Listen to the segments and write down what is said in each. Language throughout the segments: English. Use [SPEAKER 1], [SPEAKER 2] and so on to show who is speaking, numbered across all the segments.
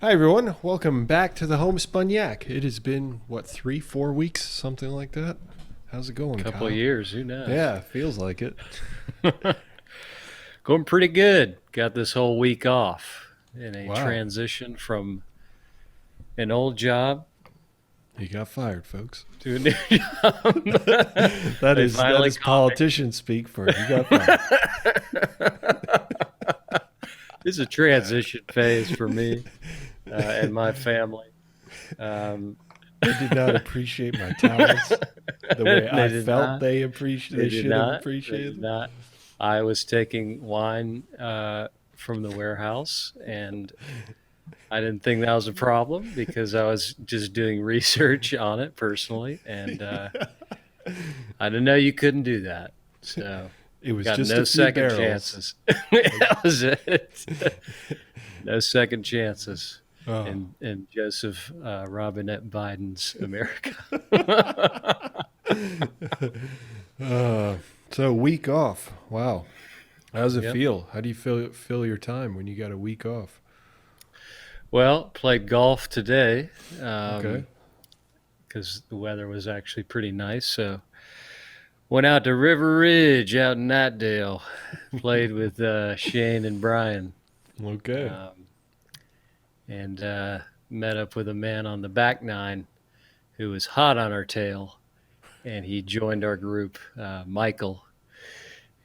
[SPEAKER 1] Hi everyone, welcome back to the Homespun Yak. It has been, 3-4 weeks, something like that. How's it going,
[SPEAKER 2] Couple of
[SPEAKER 1] Kyle?
[SPEAKER 2] years, who knows?
[SPEAKER 1] Yeah, feels like it.
[SPEAKER 2] Going pretty good. Got this whole week off in a
[SPEAKER 1] Wow,
[SPEAKER 2] transition from an old job
[SPEAKER 1] you got fired, folks.
[SPEAKER 2] to a new job.
[SPEAKER 1] that
[SPEAKER 2] They
[SPEAKER 1] is that
[SPEAKER 2] finally
[SPEAKER 1] is
[SPEAKER 2] called
[SPEAKER 1] politician speak for you got fired.
[SPEAKER 2] me. This is a transition phase for me and my family. Um,
[SPEAKER 1] They did not appreciate my talents the way
[SPEAKER 2] they
[SPEAKER 1] I
[SPEAKER 2] did
[SPEAKER 1] felt
[SPEAKER 2] not.
[SPEAKER 1] they
[SPEAKER 2] They did
[SPEAKER 1] should have
[SPEAKER 2] not. They did
[SPEAKER 1] appreciated.
[SPEAKER 2] not. I was taking wine from the warehouse, and I didn't think that was a problem because I was just doing research on it personally, and I didn't know you couldn't do that. So
[SPEAKER 1] It was
[SPEAKER 2] got
[SPEAKER 1] just
[SPEAKER 2] no
[SPEAKER 1] a few
[SPEAKER 2] second
[SPEAKER 1] barrels.
[SPEAKER 2] chances. That was it. No second chances
[SPEAKER 1] Oh.
[SPEAKER 2] in Joseph Robinette Biden's America.
[SPEAKER 1] uh, so week off. Wow. How does it
[SPEAKER 2] Yep.
[SPEAKER 1] feel? How do you fill your time when you got a week off?
[SPEAKER 2] Well, played golf today
[SPEAKER 1] Okay.
[SPEAKER 2] because the weather was actually pretty nice. So went out to River Ridge out in Knightdale. Played with Shane and Brian.
[SPEAKER 1] Okay.
[SPEAKER 2] Um, and met up with a man on the back nine who was hot on our tail. And he joined our group, Michael.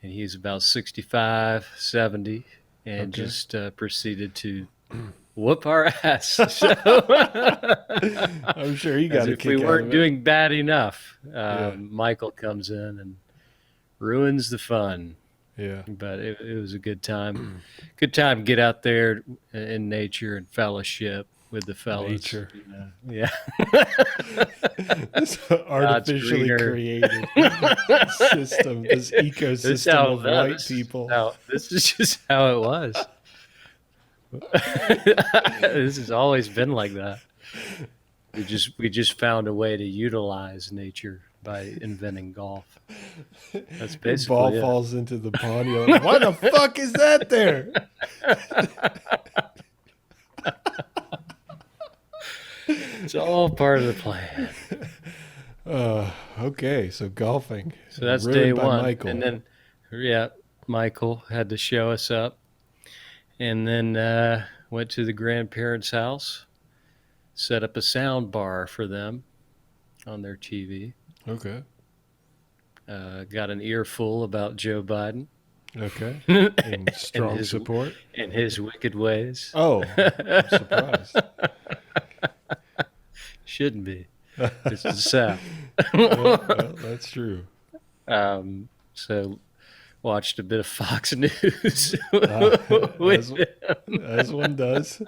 [SPEAKER 2] And he's about 65, 70, and
[SPEAKER 1] Okay.
[SPEAKER 2] just proceeded to whoop our ass. So,
[SPEAKER 1] I'm sure you
[SPEAKER 2] as
[SPEAKER 1] got a
[SPEAKER 2] if we
[SPEAKER 1] kick out
[SPEAKER 2] weren't
[SPEAKER 1] of it.
[SPEAKER 2] doing bad enough,
[SPEAKER 1] Yeah.
[SPEAKER 2] Michael comes in and ruins the fun.
[SPEAKER 1] Yeah.
[SPEAKER 2] But it was a good time. Good time to get out there in nature and fellowship with the fellas.
[SPEAKER 1] Nature.
[SPEAKER 2] You know? Yeah.
[SPEAKER 1] This
[SPEAKER 2] God's
[SPEAKER 1] artificially
[SPEAKER 2] greener.
[SPEAKER 1] created system, this
[SPEAKER 2] This is
[SPEAKER 1] ecosystem
[SPEAKER 2] how
[SPEAKER 1] of
[SPEAKER 2] no,
[SPEAKER 1] white people.
[SPEAKER 2] this is just how it was. This has always been like that. We just found a way to utilize nature by inventing golf. That's
[SPEAKER 1] Your ball
[SPEAKER 2] basically
[SPEAKER 1] falls into the pond. You're like, why the fuck is that there?
[SPEAKER 2] it's all part of the plan.
[SPEAKER 1] Okay, so golfing.
[SPEAKER 2] So that's day
[SPEAKER 1] Ruined by
[SPEAKER 2] one,
[SPEAKER 1] Michael.
[SPEAKER 2] and then yeah, Michael had to show us up, and then went to the grandparents' house, set up a sound bar for them on their TV.
[SPEAKER 1] Okay.
[SPEAKER 2] Got an earful about Joe Biden
[SPEAKER 1] Okay. In
[SPEAKER 2] and
[SPEAKER 1] strong
[SPEAKER 2] his
[SPEAKER 1] support.
[SPEAKER 2] and his wicked ways.
[SPEAKER 1] Oh, I'm surprised.
[SPEAKER 2] Shouldn't be. It's the South.
[SPEAKER 1] Well, that's true.
[SPEAKER 2] So watched a bit of Fox News
[SPEAKER 1] Uh,
[SPEAKER 2] with
[SPEAKER 1] as,
[SPEAKER 2] him
[SPEAKER 1] as one does.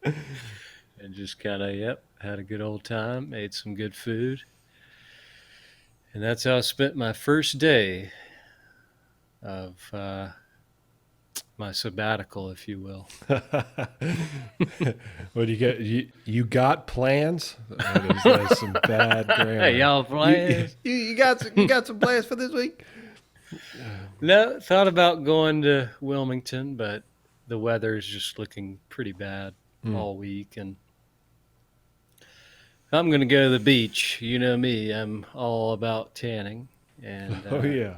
[SPEAKER 2] and just kind of had a good old time. Ate some good food, and that's how I spent my first day of my sabbatical, if you will.
[SPEAKER 1] What do you get? You got plans? That is some bad grammar.
[SPEAKER 2] Hey, y'all playing?
[SPEAKER 1] You got some plans for this week?
[SPEAKER 2] No, thought about going to Wilmington, but the weather is just looking pretty bad all week, and I'm going to go to the beach. You know me, I'm all about tanning, and
[SPEAKER 1] Oh yeah.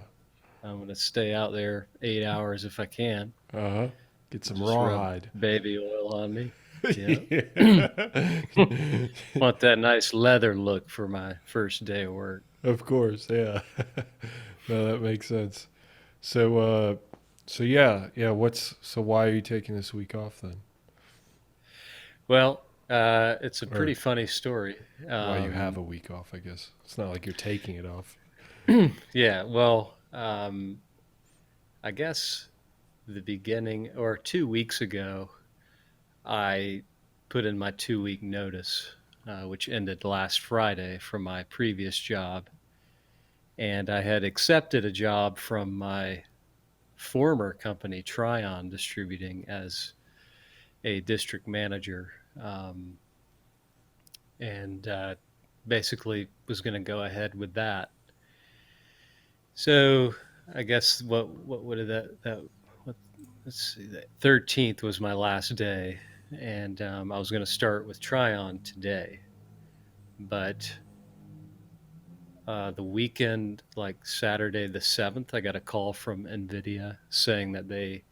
[SPEAKER 2] I'm going to stay out there 8 hours if I can.
[SPEAKER 1] Uh-huh. Get some
[SPEAKER 2] Just rub
[SPEAKER 1] rawhide.
[SPEAKER 2] baby oil on me. Yeah.
[SPEAKER 1] Yeah.
[SPEAKER 2] Want that nice leather look for my first day of work.
[SPEAKER 1] Of course, yeah. No, that makes sense. So yeah. So why are you taking this week off then?
[SPEAKER 2] Well, it's a
[SPEAKER 1] Or
[SPEAKER 2] pretty funny story.
[SPEAKER 1] why you have a week off, I guess. It's not like you're taking it off.
[SPEAKER 2] Yeah, well, I guess the beginning or 2 weeks ago, I put in my 2 week notice, which ended last Friday from my previous job. And I had accepted a job from my former company, Tryon Distributing, as a district manager. And basically was going to go ahead with that. So I guess what would that what, let's see, that 13th was my last day, and I was going to start with Tryon today, but the weekend, like Saturday the 7th, I got a call from NVIDIA saying that they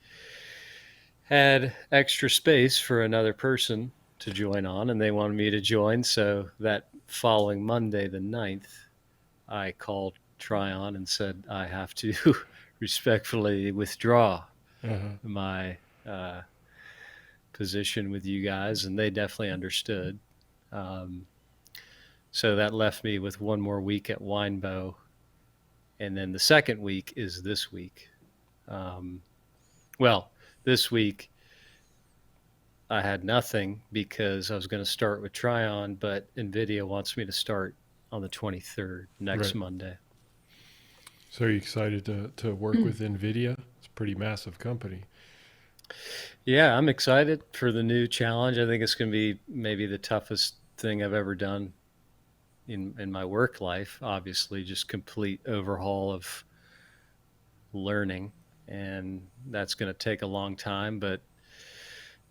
[SPEAKER 2] had extra space for another person to join on, and they wanted me to join. So that following Monday, the 9th, I called Tryon and said I have to respectfully withdraw
[SPEAKER 1] Uh-huh.
[SPEAKER 2] my position with you guys, and they definitely understood. Um, so that left me with one more week at Winebow, and then the second week is this week. Um, well, this week I had nothing because I was going to start with Tryon, but NVIDIA wants me to start on the 23rd, next
[SPEAKER 1] Right.
[SPEAKER 2] Monday.
[SPEAKER 1] So are you excited to work with NVIDIA? It's a pretty massive company.
[SPEAKER 2] Yeah, I'm excited for the new challenge. I think it's going to be maybe the toughest thing I've ever done in my work life. Obviously, just complete overhaul of learning, and that's going to take a long time. But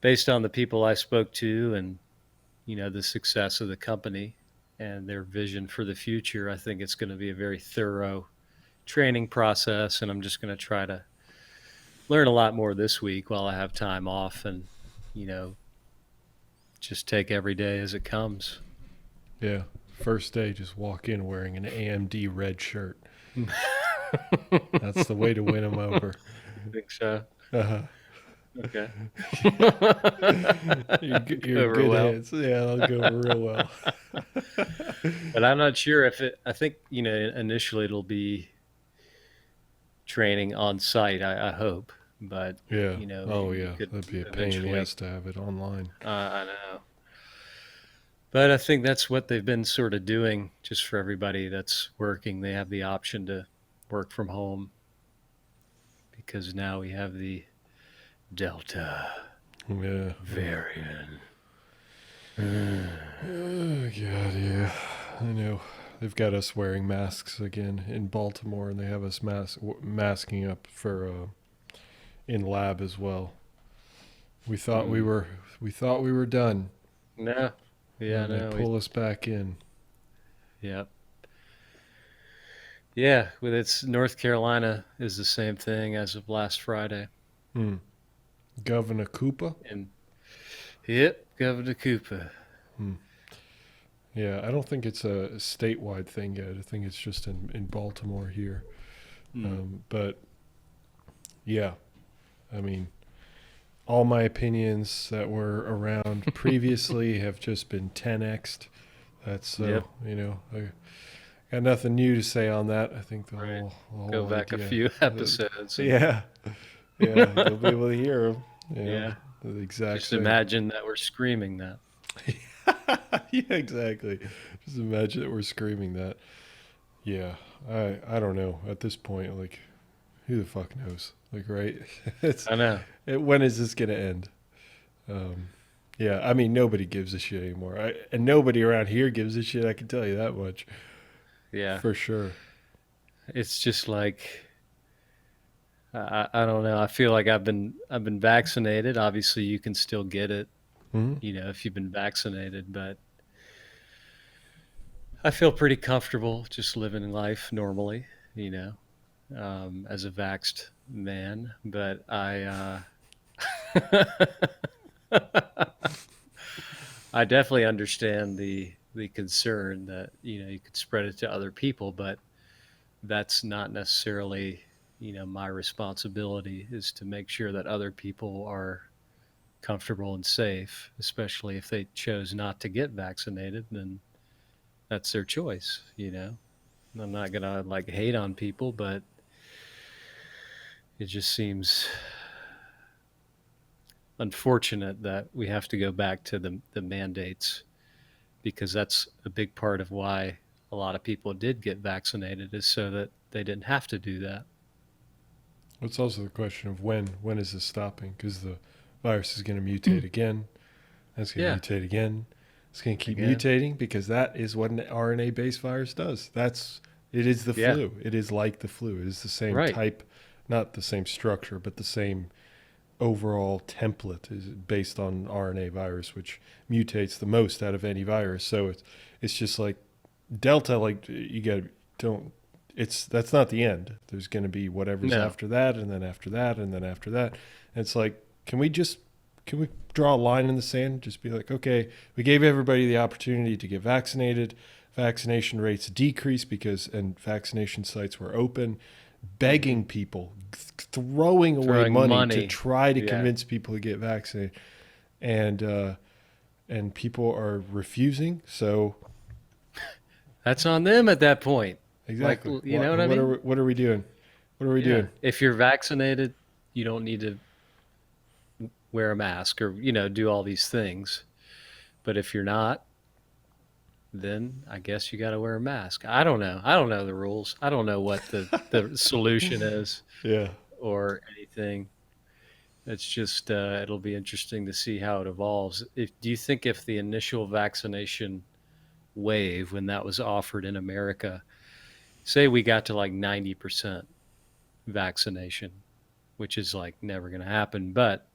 [SPEAKER 2] based on the people I spoke to, and the success of the company and their vision for the future, I think it's going to be a very thorough training process, and I'm just going to try to learn a lot more this week while I have time off, and you know just take every day as it comes.
[SPEAKER 1] Yeah. First day, just walk in wearing an AMD red shirt. That's the way to win them over.
[SPEAKER 2] I think so.
[SPEAKER 1] Uh-huh.
[SPEAKER 2] Okay.
[SPEAKER 1] You're
[SPEAKER 2] Over
[SPEAKER 1] good
[SPEAKER 2] well.
[SPEAKER 1] hands. Yeah, that'll go over real well.
[SPEAKER 2] But I'm not sure if I think, initially it'll be training on site, I hope. But,
[SPEAKER 1] Yeah. Oh,
[SPEAKER 2] maybe we
[SPEAKER 1] yeah.
[SPEAKER 2] could
[SPEAKER 1] That'd be a pain in the
[SPEAKER 2] eventually,
[SPEAKER 1] ass to have it online.
[SPEAKER 2] I know. But I think that's what they've been sort of doing just for everybody that's working. They have the option to work from home because now we have the Delta
[SPEAKER 1] Yeah.
[SPEAKER 2] variant.
[SPEAKER 1] Oh, God, yeah. I know. They've got us wearing masks again in Baltimore, and they have us masking up for in lab as well. We thought we were done,
[SPEAKER 2] No. Yeah,
[SPEAKER 1] and they
[SPEAKER 2] no.
[SPEAKER 1] pull us back in.
[SPEAKER 2] Yeah. Yeah, with its North Carolina is the same thing as of last Friday.
[SPEAKER 1] Hmm. Governor Cooper.
[SPEAKER 2] And yep, Governor Cooper.
[SPEAKER 1] Hmm. Yeah, I don't think it's a statewide thing yet. I think it's just in Baltimore here. But yeah, I mean, all my opinions that were around previously have just been 10x'd. That's so,
[SPEAKER 2] Yep.
[SPEAKER 1] I got nothing new to say on that. I think the
[SPEAKER 2] Right.
[SPEAKER 1] whole
[SPEAKER 2] Go back
[SPEAKER 1] idea.
[SPEAKER 2] a few episodes.
[SPEAKER 1] Yeah, yeah, you'll be able to hear them.
[SPEAKER 2] Yeah.
[SPEAKER 1] The exact
[SPEAKER 2] Just
[SPEAKER 1] same.
[SPEAKER 2] imagine that we're screaming that.
[SPEAKER 1] Yeah, exactly. Just imagine that we're screaming that. Yeah, I don't know at this point. Like, who the fuck knows? Like, right?
[SPEAKER 2] I know.
[SPEAKER 1] When is this gonna end? Yeah, I mean, nobody gives a shit anymore. And nobody around here gives a shit. I can tell you that much
[SPEAKER 2] Yeah.
[SPEAKER 1] for sure.
[SPEAKER 2] It's just like I don't know. I feel like I've been vaccinated. Obviously, you can still get it,
[SPEAKER 1] Hmm.
[SPEAKER 2] if you've been vaccinated, but I feel pretty comfortable just living life normally, as a vaxxed man. But I definitely understand the concern that you could spread it to other people, but that's not necessarily my responsibility is to make sure that other people are comfortable and safe, especially if they chose not to get vaccinated. Then that's their choice. I'm not gonna like hate on people, but it just seems unfortunate that we have to go back to the mandates, because that's a big part of why a lot of people did get vaccinated, is so that they didn't have to do that.
[SPEAKER 1] It's also the question of when is this stopping? Because the virus is going to mutate again. And it's going
[SPEAKER 2] Yeah,
[SPEAKER 1] to mutate again. It's going to keep
[SPEAKER 2] again.
[SPEAKER 1] mutating because that is what an RNA-based virus does. It is the
[SPEAKER 2] Yeah,
[SPEAKER 1] flu. It is like the flu. It is the same
[SPEAKER 2] right.
[SPEAKER 1] type, not the same structure, but the same overall template is based on RNA virus, which mutates the most out of any virus. So it's just like Delta, like you got don't. That's not the end. There's going to be whatever's
[SPEAKER 2] No.
[SPEAKER 1] after that, and then after that, and then after that. And it's like, can we draw a line in the sand? Just be like, okay, we gave everybody the opportunity to get vaccinated. Vaccination rates decreased and vaccination sites were open, begging people, throwing away money to try to convince people to get vaccinated, and people are refusing. So
[SPEAKER 2] That's on them at that point.
[SPEAKER 1] exactly,
[SPEAKER 2] Like, you know what I mean?
[SPEAKER 1] What are we doing? What are we doing?
[SPEAKER 2] If you're vaccinated, you don't need to wear a mask or, do all these things. But if you're not, then I guess you got to wear a mask. I don't know. I don't know the rules. I don't know what the solution is
[SPEAKER 1] Yeah.
[SPEAKER 2] or anything. It's just, it'll be interesting to see how it evolves. Do you think if the initial vaccination wave, when that was offered in America, say we got to like 90% vaccination, which is like never going to happen, but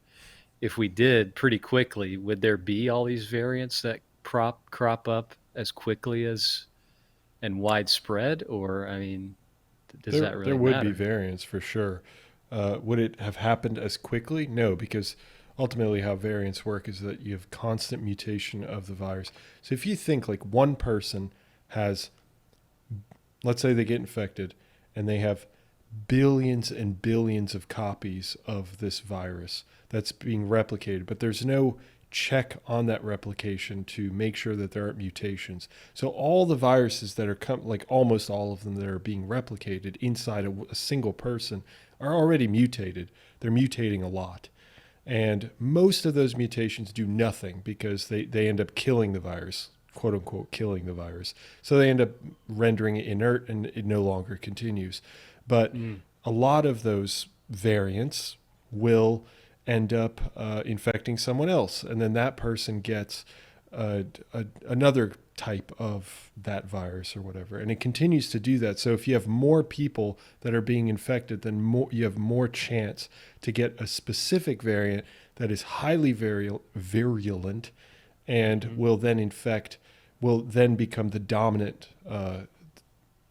[SPEAKER 2] if we did pretty quickly, would there be all these variants that crop up as quickly as and widespread? Or, I mean, does that really
[SPEAKER 1] There would
[SPEAKER 2] matter?
[SPEAKER 1] be variants for sure. Would it have happened as quickly? No, because ultimately how variants work is that you have constant mutation of the virus. So if you think like one person has, let's say they get infected and they have billions and billions of copies of this virus that's being replicated, but there's no check on that replication to make sure that there aren't mutations. So all the viruses that are like almost all of them that are being replicated inside a single person are already mutated. They're mutating a lot. And most of those mutations do nothing because they end up killing the virus, quote unquote, killing the virus. So they end up rendering it inert and it no longer continues. But a lot of those variants will end up infecting someone else. And then that person gets another type of that virus or whatever. And it continues to do that. So if you have more people that are being infected, then you have more chance to get a specific variant that is highly virulent and will then become the dominant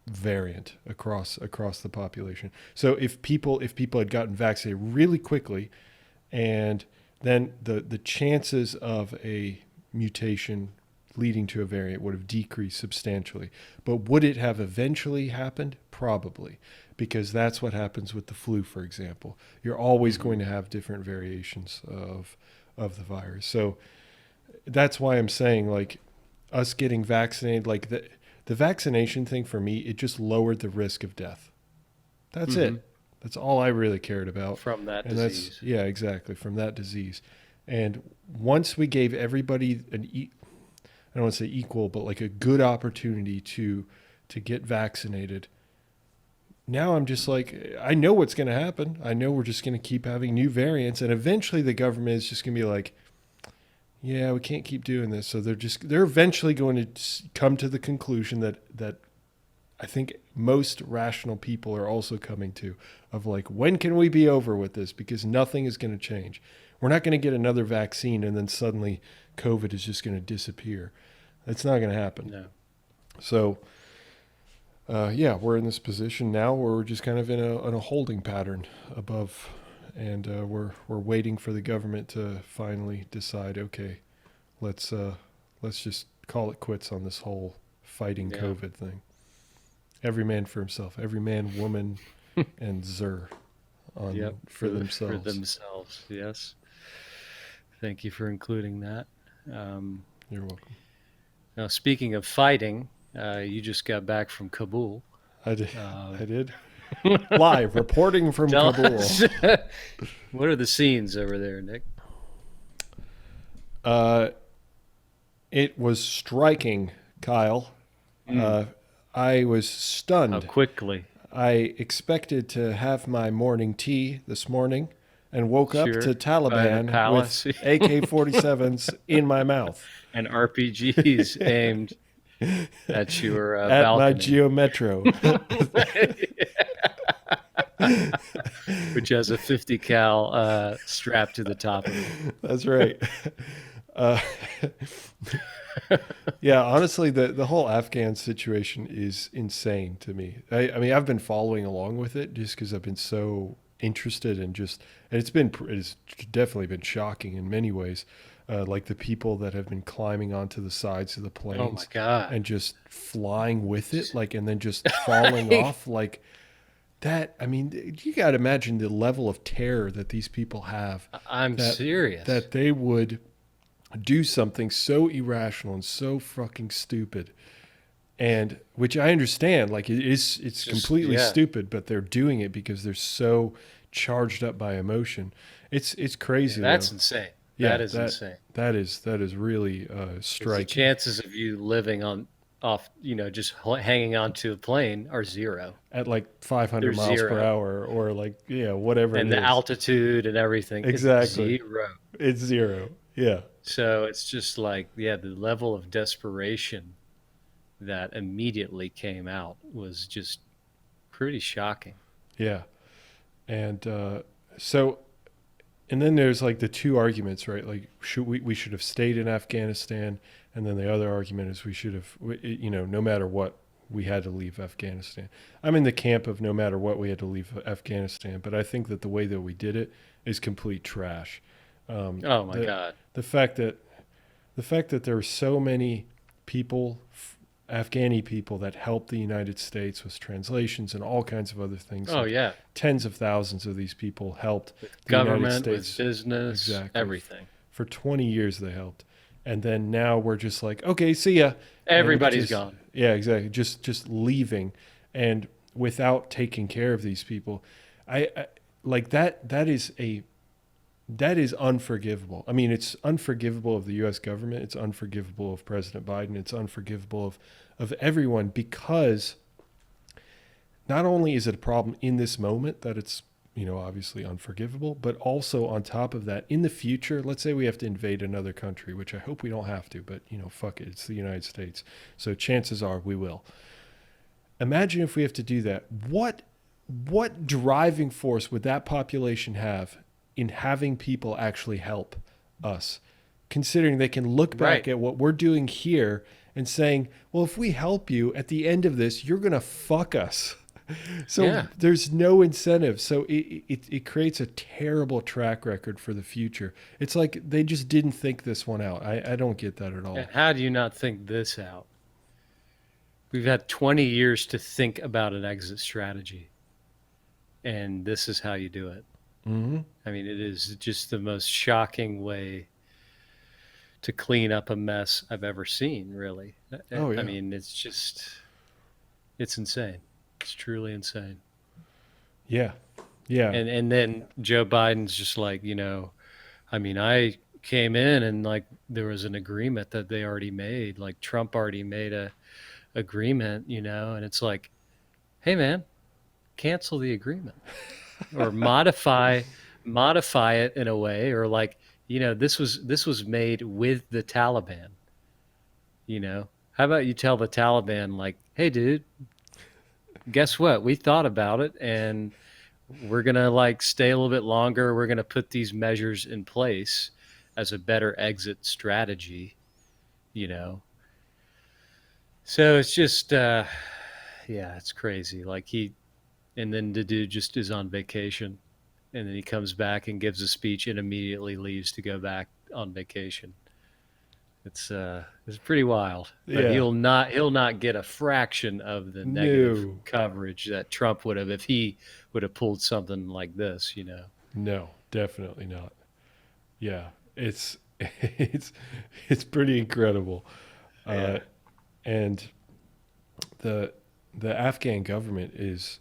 [SPEAKER 1] variant across the population. So if people had gotten vaccinated really quickly, and then the chances of a mutation leading to a variant would have decreased substantially. But would it have eventually happened? Probably, because that's what happens with the flu, for example. You're always going to have different variations of the virus. So that's why I'm saying, like, us getting vaccinated, like the vaccination thing for me, it just lowered the risk of death. That's it. That's all I really cared about.
[SPEAKER 2] From that
[SPEAKER 1] and
[SPEAKER 2] disease.
[SPEAKER 1] Yeah, exactly, from that disease. And once we gave everybody I don't want to say equal, but like a good opportunity to get vaccinated, now I'm just like, I know what's going to happen. I know we're just going to keep having new variants, and eventually the government is just going to be like, yeah, we can't keep doing this. So they're eventually going to come to the conclusion that I think most rational people are also coming to, of like, when can we be over with this? Because nothing is going to change. We're not going to get another vaccine and then suddenly COVID is just going to disappear. That's not going to happen.
[SPEAKER 2] No.
[SPEAKER 1] So, we're in this position now where we're just kind of in a holding pattern above, and we're waiting for the government to finally decide, okay, let's just call it quits on this whole fighting COVID thing. Every man for himself. Every man, woman, and Zer for themselves.
[SPEAKER 2] For themselves, yes. Thank you for including that.
[SPEAKER 1] You're welcome.
[SPEAKER 2] Now, speaking of fighting, you just got back from Kabul.
[SPEAKER 1] I did. I did. Live reporting from Kabul.
[SPEAKER 2] What are the scenes over there, Nick?
[SPEAKER 1] It was striking, Kyle. I was stunned.
[SPEAKER 2] How quickly?
[SPEAKER 1] I expected to have my morning tea this morning and woke up to Taliban with AK-47s in my mouth.
[SPEAKER 2] And RPGs aimed at your
[SPEAKER 1] at
[SPEAKER 2] balcony.
[SPEAKER 1] my Geo Metro.
[SPEAKER 2] which has a 50 cal strapped to the top of it.
[SPEAKER 1] That's right. Uh, yeah, honestly, the whole Afghan situation is insane to me. I mean, I've been following along with it just because I've been so interested and it's definitely been shocking in many ways. Like the people that have been climbing onto the sides of the
[SPEAKER 2] Oh my
[SPEAKER 1] planes
[SPEAKER 2] God.
[SPEAKER 1] and just flying with it, like, and then just falling off like that. I mean, you got to imagine the level of terror that these people have,
[SPEAKER 2] I'm
[SPEAKER 1] that
[SPEAKER 2] serious.
[SPEAKER 1] that they would do something so irrational and so fucking stupid, and which I understand, like it's
[SPEAKER 2] Just,
[SPEAKER 1] completely
[SPEAKER 2] yeah,
[SPEAKER 1] stupid, but they're doing it because they're so charged up by emotion. It's
[SPEAKER 2] yeah,
[SPEAKER 1] crazy though.
[SPEAKER 2] that's insane. That
[SPEAKER 1] Yeah,
[SPEAKER 2] is insane.
[SPEAKER 1] that is really
[SPEAKER 2] Because the
[SPEAKER 1] striking.
[SPEAKER 2] chances of you living on off, just hanging onto a plane are zero.
[SPEAKER 1] At like 500
[SPEAKER 2] They're
[SPEAKER 1] miles per
[SPEAKER 2] zero.
[SPEAKER 1] hour, or like, yeah, whatever it
[SPEAKER 2] And the
[SPEAKER 1] is.
[SPEAKER 2] altitude and everything is
[SPEAKER 1] Exactly.
[SPEAKER 2] zero.
[SPEAKER 1] It's zero. Yeah.
[SPEAKER 2] So it's just like, yeah, the level of desperation that immediately came out was just pretty shocking.
[SPEAKER 1] Yeah. And so, and then there's like the two arguments, right? Like, we should have stayed in Afghanistan, and then the other argument is we should have, no matter what, we had to leave Afghanistan. I'm in the camp of no matter what, we had to leave Afghanistan, but I think that the way that we did it is complete trash.
[SPEAKER 2] Oh my
[SPEAKER 1] The
[SPEAKER 2] God.
[SPEAKER 1] the fact that there were so many people, Afghani people, that helped the United States with translations and all kinds of other things.
[SPEAKER 2] Oh
[SPEAKER 1] Like
[SPEAKER 2] yeah.
[SPEAKER 1] tens of thousands of these people helped
[SPEAKER 2] With
[SPEAKER 1] the United
[SPEAKER 2] government, with
[SPEAKER 1] States.
[SPEAKER 2] business,
[SPEAKER 1] Exactly.
[SPEAKER 2] everything.
[SPEAKER 1] For 20 years they helped. And then now we're just like, okay, see ya. And
[SPEAKER 2] Everybody's
[SPEAKER 1] just,
[SPEAKER 2] gone.
[SPEAKER 1] yeah, exactly. Just leaving, and without taking care of these people. I like that is unforgivable. I mean, it's unforgivable of the US government, it's unforgivable of President Biden, it's unforgivable of everyone, because not only is it a problem in this moment that it's, obviously unforgivable, but also on top of that, in the future, let's say we have to invade another country, which I hope we don't have to, but fuck it, it's the United States. So chances are we will. Imagine if we have to do that. What driving force would that population have in having people actually help us? Considering they can look back
[SPEAKER 2] Right.
[SPEAKER 1] at what we're doing here and saying, well, if we help you at the end of this, you're going to fuck us. So
[SPEAKER 2] Yeah.
[SPEAKER 1] there's no incentive. So it creates a terrible track record for the future. It's like they just didn't think this one out. I don't get that at all.
[SPEAKER 2] And how do you not think this out? We've had 20 years to think about an exit strategy, and this is how you do it.
[SPEAKER 1] Mm-hmm.
[SPEAKER 2] I mean, it is just the most shocking way to clean up a mess I've ever seen, really.
[SPEAKER 1] Oh,
[SPEAKER 2] I
[SPEAKER 1] yeah.
[SPEAKER 2] mean, it's insane. It's truly insane.
[SPEAKER 1] Yeah. Yeah.
[SPEAKER 2] And then Joe Biden's just like, I mean, I came in and like there was an agreement that they already made, like Trump already made a agreement, and it's like, hey man, cancel the agreement or modify it in a way, or like, this was made with the Taliban. How about you tell the Taliban, like, hey dude, guess what, we thought about it and we're gonna like stay a little bit longer, we're gonna put these measures in place as a better exit strategy, you know so it's just yeah, it's crazy. Like and then the dude just is on vacation, and then he comes back and gives a speech and immediately leaves to go back on vacation. It's pretty wild, but
[SPEAKER 1] Yeah.
[SPEAKER 2] he'll not get a fraction of the negative
[SPEAKER 1] No.
[SPEAKER 2] coverage that Trump would have if he would have pulled something like this.
[SPEAKER 1] No, definitely not. Yeah. It's it's pretty incredible.
[SPEAKER 2] Yeah.
[SPEAKER 1] And the Afghan government is,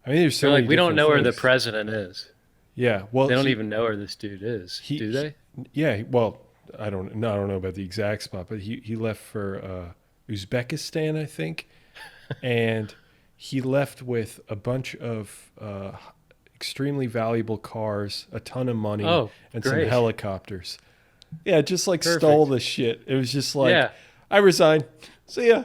[SPEAKER 1] I mean, there's so
[SPEAKER 2] They're
[SPEAKER 1] many
[SPEAKER 2] like, we don't
[SPEAKER 1] different
[SPEAKER 2] know where the
[SPEAKER 1] things.
[SPEAKER 2] president is.
[SPEAKER 1] Yeah. Well,
[SPEAKER 2] They don't even know where this dude is, do they?
[SPEAKER 1] Yeah. Well, I don't know about the exact spot, but he left for Uzbekistan, I think, and he left with a bunch of extremely valuable cars, a ton of money,
[SPEAKER 2] Oh,
[SPEAKER 1] and some
[SPEAKER 2] great.
[SPEAKER 1] helicopters. Yeah, just like
[SPEAKER 2] Perfect.
[SPEAKER 1] stole the shit. It was just like,
[SPEAKER 2] Yeah.
[SPEAKER 1] I resign. See ya.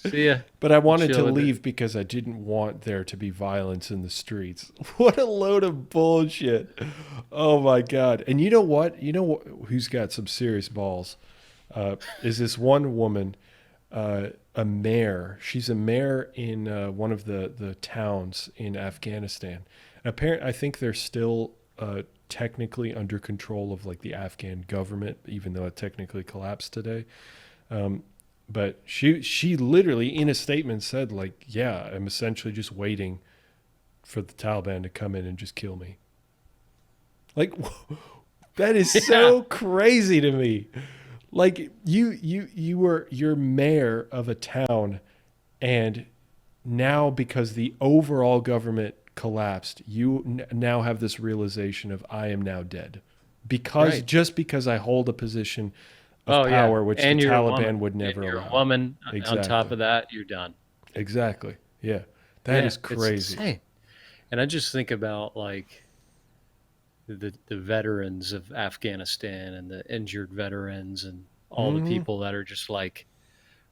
[SPEAKER 2] See ya.
[SPEAKER 1] But I wanted to
[SPEAKER 2] Chill with it.
[SPEAKER 1] leave because I didn't want there to be violence in the streets. What a load of bullshit. Oh my God. And you know what? Who's got some serious balls? Is this one woman, a mayor. She's a mayor in one of the towns in Afghanistan. Apparently, I think they're still technically under control of like the Afghan government, even though it technically collapsed today. But she literally in a statement said like, yeah, I'm essentially just waiting for the Taliban to come in and just kill me. Like that is
[SPEAKER 2] Yeah.
[SPEAKER 1] so crazy to me. Like you're mayor of a town, and now because the overall government collapsed, you now have this realization of I am now dead, because
[SPEAKER 2] Right.
[SPEAKER 1] just because I hold a position of
[SPEAKER 2] Oh yeah.
[SPEAKER 1] power which the
[SPEAKER 2] And you're a woman.
[SPEAKER 1] Taliban would
[SPEAKER 2] And
[SPEAKER 1] never
[SPEAKER 2] you're a
[SPEAKER 1] allow.
[SPEAKER 2] woman. On top
[SPEAKER 1] Exactly.
[SPEAKER 2] of that, you're done.
[SPEAKER 1] Exactly. Yeah. That
[SPEAKER 2] Yeah,
[SPEAKER 1] is
[SPEAKER 2] it's
[SPEAKER 1] crazy.
[SPEAKER 2] insane. And I just think about like the veterans of Afghanistan and the injured veterans and all the
[SPEAKER 1] Hmm.
[SPEAKER 2] people that are just like,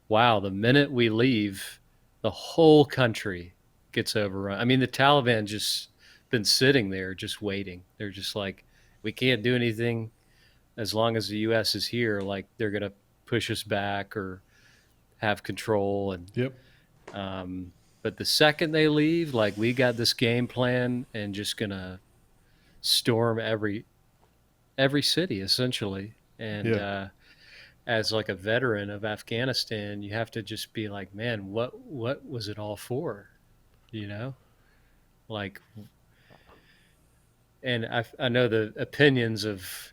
[SPEAKER 2] wow, the minute we leave, the whole country gets overrun. I mean, the Taliban just been sitting there just waiting. They're just like, we can't do anything as long as the US is here. Like they're gonna push us back or have control. And
[SPEAKER 1] Yep.
[SPEAKER 2] but the second they leave, like we got this game plan and just gonna storm every city essentially. And
[SPEAKER 1] Yeah.
[SPEAKER 2] as like a veteran of Afghanistan, you have to just be like, man, what was it all for? You know, like, and I know the opinions of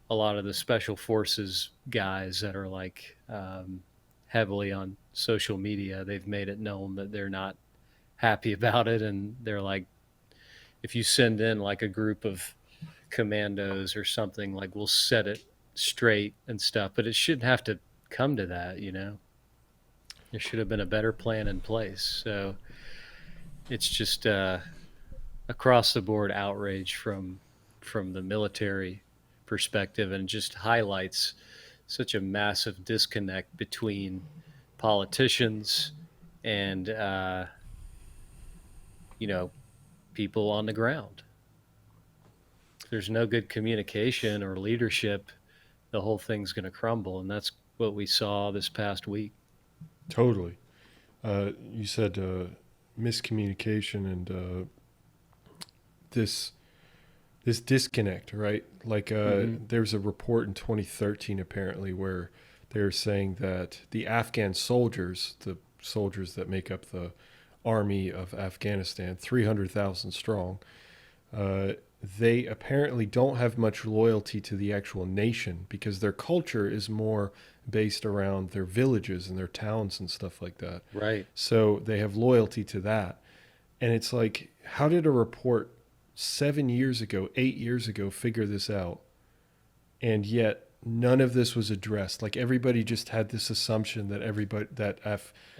[SPEAKER 2] a lot of the special forces guys that are like heavily on social media. They've made it known that they're not happy about it, and they're like, if you send in like a group of commandos or something, like we'll set it straight and stuff. But it shouldn't have to come to that, you know. There should have been a better plan in place. So it's just across the board outrage from the military perspective, and just highlights such a massive disconnect between politicians and you know people on the ground. If there's no good communication or leadership, the whole thing's going to crumble, and that's what we saw this past week.
[SPEAKER 1] Totally. You said miscommunication and this this disconnect, right? Like
[SPEAKER 2] Mm-hmm.
[SPEAKER 1] there was a report in 2013 apparently where they're saying that the Afghan soldiers, the soldiers that make up the army of Afghanistan, 300,000 strong, uh, they apparently don't have much loyalty to the actual nation because their culture is more based around their villages and their towns and stuff like that.
[SPEAKER 2] Right.
[SPEAKER 1] So they have loyalty to that. And it's like, how did a report 7 years ago, 8 years ago, figure this out? And yet none of this was addressed. Like everybody just had this assumption that
[SPEAKER 2] Everyone's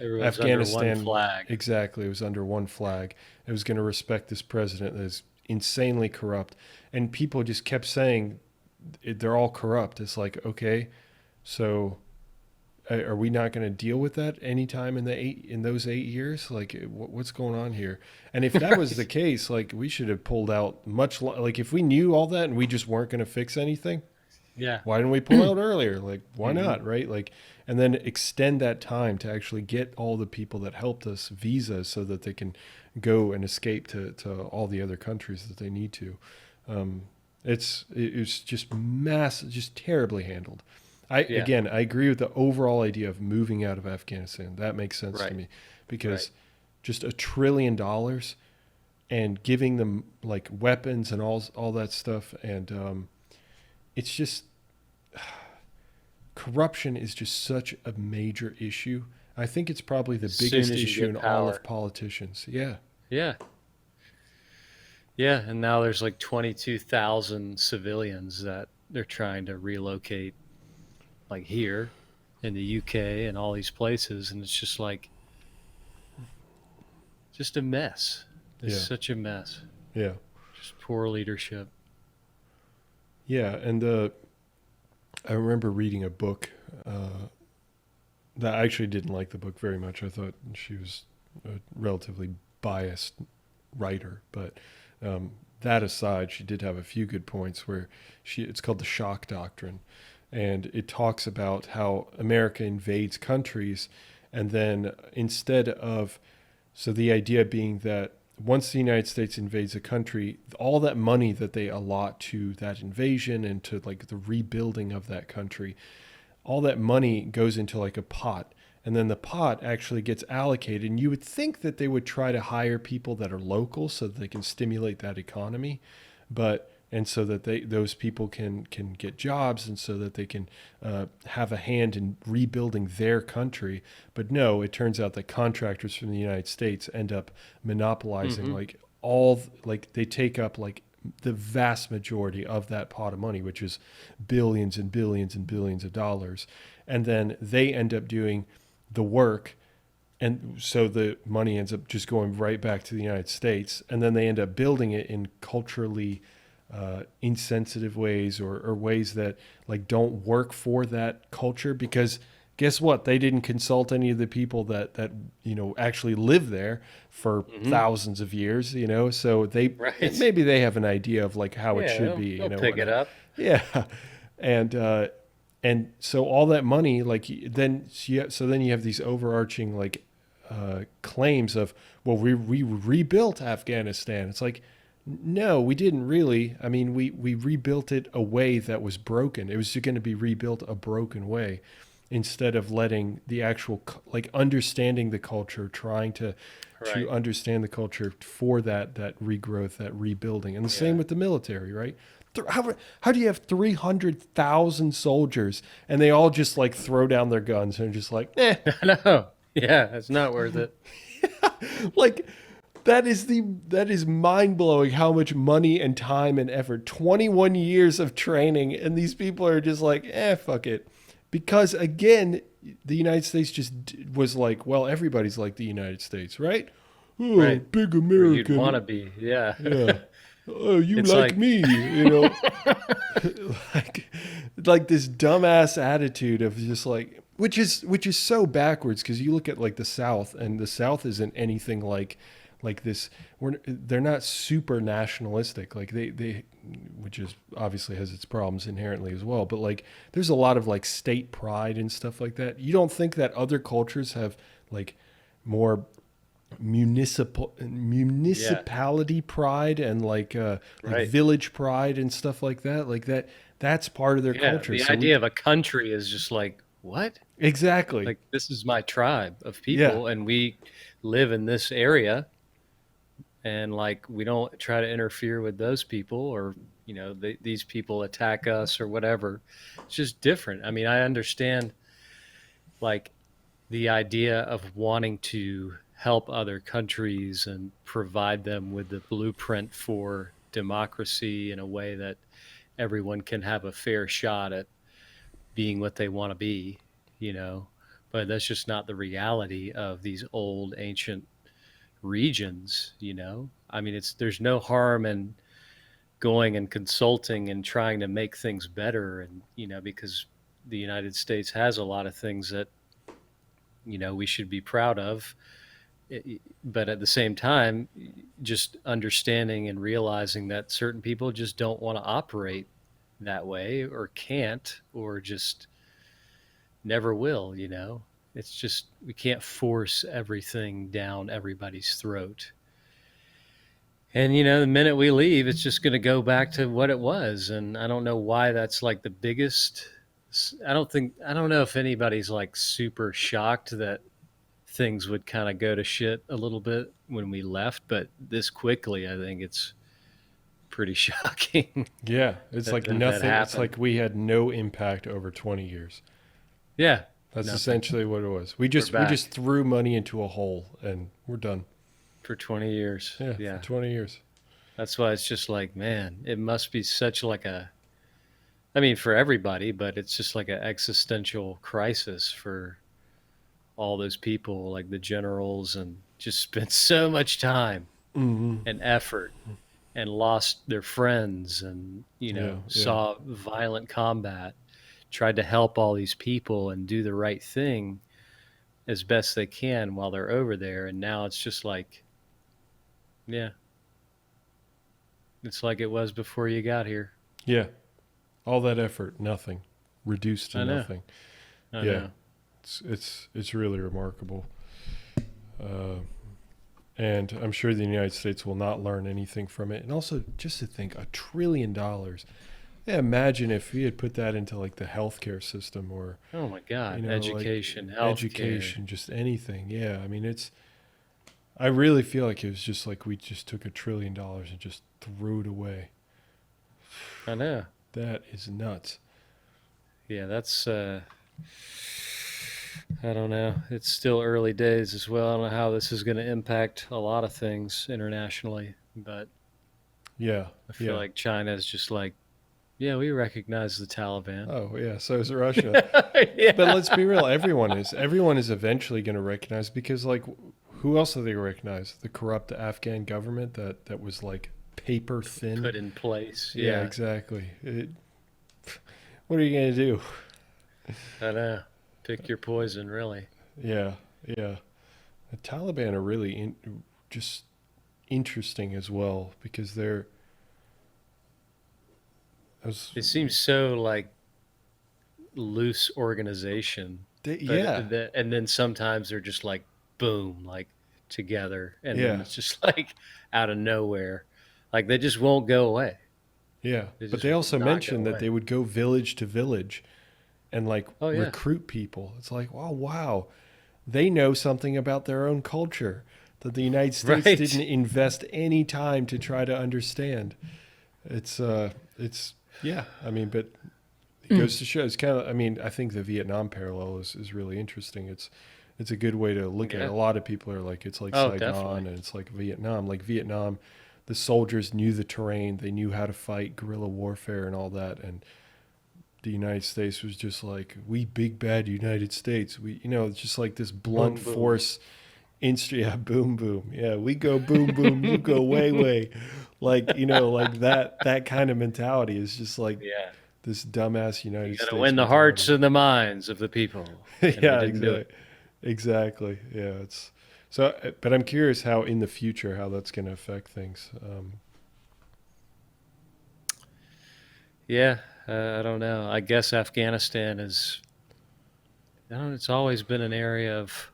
[SPEAKER 2] under one
[SPEAKER 1] Afghanistan,
[SPEAKER 2] flag.
[SPEAKER 1] exactly, it was under one flag. It was going to respect this president that is insanely corrupt. And people just kept saying they're all corrupt. It's like, okay, so are we not going to deal with that anytime in those 8 years? Like, what's going on here? And if that was the
[SPEAKER 2] Right.
[SPEAKER 1] case, like we should have pulled out like if we knew all that and we just weren't going to fix anything,
[SPEAKER 2] Yeah.
[SPEAKER 1] why didn't we pull out earlier? Like, why
[SPEAKER 2] Hmm.
[SPEAKER 1] not, right? Like, and then extend that time to actually get all the people that helped us visas so that they can go and escape to all the other countries that they need to. Um, it's just just terribly handled.
[SPEAKER 2] Yeah.
[SPEAKER 1] I agree with the overall idea of moving out of Afghanistan. That makes sense to
[SPEAKER 2] Right.
[SPEAKER 1] me
[SPEAKER 2] Right.
[SPEAKER 1] because just $1 trillion and giving them like weapons and all that stuff, and it's just corruption is just such a major issue. I think it's probably the
[SPEAKER 2] As soon
[SPEAKER 1] biggest
[SPEAKER 2] as you
[SPEAKER 1] issue
[SPEAKER 2] get
[SPEAKER 1] in all
[SPEAKER 2] power.
[SPEAKER 1] of politicians. Yeah.
[SPEAKER 2] Yeah. Yeah. And now there's like 22,000 civilians that they're trying to relocate, like here in the UK and all these places. And it's just like, just a mess. It's
[SPEAKER 1] Yeah.
[SPEAKER 2] such a mess.
[SPEAKER 1] Yeah.
[SPEAKER 2] Just poor leadership.
[SPEAKER 1] Yeah. And I remember reading a book uh, I actually didn't like the book very much. I thought she was a relatively biased writer, but that aside, she did have a few good points where it's called the shock doctrine, and it talks about how America invades countries, and then instead of, so the idea being that once the United States invades a country, all that money that they allot to that invasion and to like the rebuilding of that country, all that money goes into like a pot, and then the pot actually gets allocated, and you would think that they would try to hire people that are local so that they can stimulate that economy, but and so that those people can get jobs, and so that they can have a hand in rebuilding their country. But no, it turns out that contractors from the United States end up monopolizing like all, like they take up like the vast majority of that pot of money, which is billions and billions and billions of dollars. And then they end up doing the work. And so the money ends up just going right back to the United States. And then they end up building it in culturally insensitive ways, or ways that like don't work for that culture, because guess what? They didn't consult any of the people that actually live there for thousands of years, so they
[SPEAKER 2] Right.
[SPEAKER 1] maybe they have an idea of like how it
[SPEAKER 2] Yeah,
[SPEAKER 1] should be,
[SPEAKER 2] they'll pick it
[SPEAKER 1] whatnot.
[SPEAKER 2] up.
[SPEAKER 1] Yeah. And so all that money, like then so then you have these overarching like claims of, well, we rebuilt Afghanistan. It's like, no, we didn't really. I mean, we rebuilt it a way that was broken. It was going to be rebuilt a broken way, instead of letting the actual like understanding the culture, trying to
[SPEAKER 2] Right.
[SPEAKER 1] understand the culture for that regrowth, that rebuilding. And the
[SPEAKER 2] Yeah.
[SPEAKER 1] same with the military, right? How do you have 300,000 soldiers and they all just like throw down their guns and just like, eh,
[SPEAKER 2] I know. Yeah, it's not worth it.
[SPEAKER 1] like that is mind blowing how much money and time and effort, 21 years of training, and these people are just like, fuck it. Because again, the United States just was like, well, everybody's like the United States, right? Oh,
[SPEAKER 2] Right.
[SPEAKER 1] big
[SPEAKER 2] Or you'd
[SPEAKER 1] American.
[SPEAKER 2] want to be. Yeah.
[SPEAKER 1] Yeah. Oh, you
[SPEAKER 2] It's
[SPEAKER 1] like
[SPEAKER 2] like,
[SPEAKER 1] me, like this dumbass attitude of just like, which is so backwards, because you look at like the South, and the South isn't anything like this. They're not super nationalistic, like they which is obviously has its problems inherently as well, but like there's a lot of like state pride and stuff like that. You don't think that other cultures have like more
[SPEAKER 2] yeah.
[SPEAKER 1] municipality pride and like
[SPEAKER 2] Right.
[SPEAKER 1] village pride and stuff like that, that's part of their
[SPEAKER 2] Yeah.
[SPEAKER 1] culture,
[SPEAKER 2] The
[SPEAKER 1] so we
[SPEAKER 2] idea of a country is just like, what?
[SPEAKER 1] exactly.
[SPEAKER 2] Like, this is my tribe of
[SPEAKER 1] Yeah.
[SPEAKER 2] people, and we live in this area, and like, we don't try to interfere with those people, or, these people attack us or whatever. It's just different. I mean, I understand like the idea of wanting to help other countries and provide them with the blueprint for democracy in a way that everyone can have a fair shot at being what they want to be, you know. But that's just not the reality of these old ancient regions. I mean, there's no harm in going and consulting and trying to make things better, and because the United States has a lot of things that we should be proud of. But at the same time, just understanding and realizing that certain people just don't want to operate that way, or can't, or just never will. It's just, we can't force everything down everybody's throat. And the minute we leave, it's just going to go back to what it was. And I don't know why that's like the biggest. I don't know if anybody's like super shocked that things would kind of go to shit a little bit when we left, but this quickly, I think it's pretty shocking
[SPEAKER 1] Yeah, it's
[SPEAKER 2] that
[SPEAKER 1] like
[SPEAKER 2] that
[SPEAKER 1] nothing. It's
[SPEAKER 2] happened.
[SPEAKER 1] like we had no impact over 20 years.
[SPEAKER 2] Yeah,
[SPEAKER 1] That's
[SPEAKER 2] nothing.
[SPEAKER 1] essentially what it was. We
[SPEAKER 2] We're
[SPEAKER 1] just
[SPEAKER 2] back
[SPEAKER 1] threw money into a hole and we're done.
[SPEAKER 2] for 20 years.
[SPEAKER 1] Yeah, for
[SPEAKER 2] Yeah.
[SPEAKER 1] 20 years.
[SPEAKER 2] That's why it's just like, man, it must be such like I mean, for everybody, but it's just like an existential crisis for all those people, like the generals, and just spent so much time
[SPEAKER 1] Hmm.
[SPEAKER 2] and effort and lost their friends, and
[SPEAKER 1] Yeah, yeah.
[SPEAKER 2] saw violent combat, tried to help all these people and do the right thing, as best they can while they're over there. And now it's just like, yeah, it's like it was before you got here.
[SPEAKER 1] Yeah. All that effort, nothing. Reduced to
[SPEAKER 2] I know.
[SPEAKER 1] nothing.
[SPEAKER 2] I
[SPEAKER 1] Yeah.
[SPEAKER 2] know.
[SPEAKER 1] It's really remarkable. And I'm sure the United States will not learn anything from it. And also, just to think, $1 trillion. Yeah, imagine if we had put that into like the healthcare system, or
[SPEAKER 2] Oh my God.
[SPEAKER 1] like
[SPEAKER 2] Education, healthcare.
[SPEAKER 1] education, just anything. Yeah, I mean, I really feel like it was just like we just took $1 trillion and just threw it away.
[SPEAKER 2] I know.
[SPEAKER 1] That is nuts.
[SPEAKER 2] Yeah, that's I don't know. It's still early days as well. I don't know how this is going to impact a lot of things internationally, but
[SPEAKER 1] Yeah,
[SPEAKER 2] I feel like China is just like, yeah, we recognize the Taliban.
[SPEAKER 1] Oh yeah, so is Russia.
[SPEAKER 2] Yeah.
[SPEAKER 1] But let's be real, everyone is eventually going to recognize, because like who else are they going to recognize? The corrupt Afghan government that was like paper thin.
[SPEAKER 2] Put in place.
[SPEAKER 1] Yeah, exactly. What are you going to do?
[SPEAKER 2] I know. Pick your poison, really.
[SPEAKER 1] Yeah. The Taliban are really just interesting as well, because
[SPEAKER 2] it seems so like loose organization. And then sometimes they're just like boom, like together, and then it's just like out of nowhere, like they just won't go away.
[SPEAKER 1] Yeah, but they also mentioned that they would go village to village and like recruit people. It's like, wow, they know something about their own culture that the United States didn't invest any time to try to understand. It's yeah, I mean, but it goes to show, it's kind of, I mean, I think the Vietnam parallel is really interesting. It's a good way to look at it. A lot of people are like, it's like Saigon, definitely. And it's like Vietnam. Like Vietnam, the soldiers knew the terrain, they knew how to fight guerrilla warfare and all that, and the United States was just like, we big bad United States. We, it's just like this blunt boom, force. Boom, boom. Yeah, we go boom, boom. You go way, way. Like, like that kind of mentality is just like this dumbass United States.
[SPEAKER 2] You got to win the hearts and the minds of the people.
[SPEAKER 1] Yeah, exactly. Yeah, it's so. But I'm curious how in the future how that's going to affect things.
[SPEAKER 2] Yeah. I don't know. I guess Afghanistan is, it's always been an area of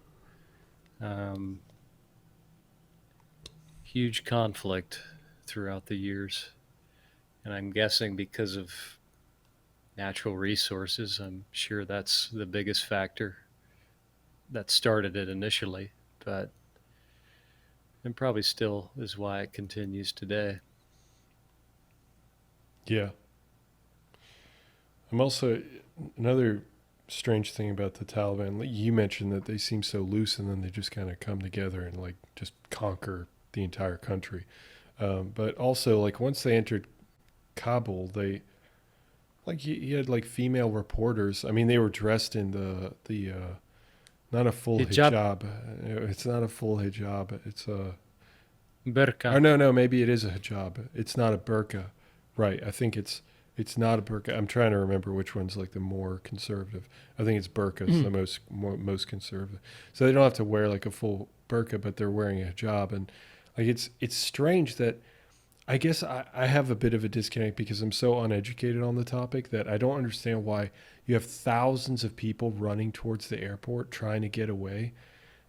[SPEAKER 2] huge conflict throughout the years. And I'm guessing because of natural resources, I'm sure that's the biggest factor that started it initially. But and probably still is why it continues today.
[SPEAKER 1] Yeah. I'm also, another strange thing about the Taliban, you mentioned that they seem so loose and then they just kind of come together and like just conquer the entire country. But also like once they entered Kabul, they like you had like female reporters. I mean, they were dressed in the not a full hijab. It's not a full hijab. It's a
[SPEAKER 2] burqa.
[SPEAKER 1] Or no, maybe it is a hijab. It's not a burqa. Right. I think it's not a burqa. I'm trying to remember which one's like the more conservative. I think it's burqa is the most conservative. So they don't have to wear like a full burqa, but they're wearing a hijab. And like it's strange that I guess I have a bit of a disconnect because I'm so uneducated on the topic that I don't understand why you have thousands of people running towards the airport trying to get away.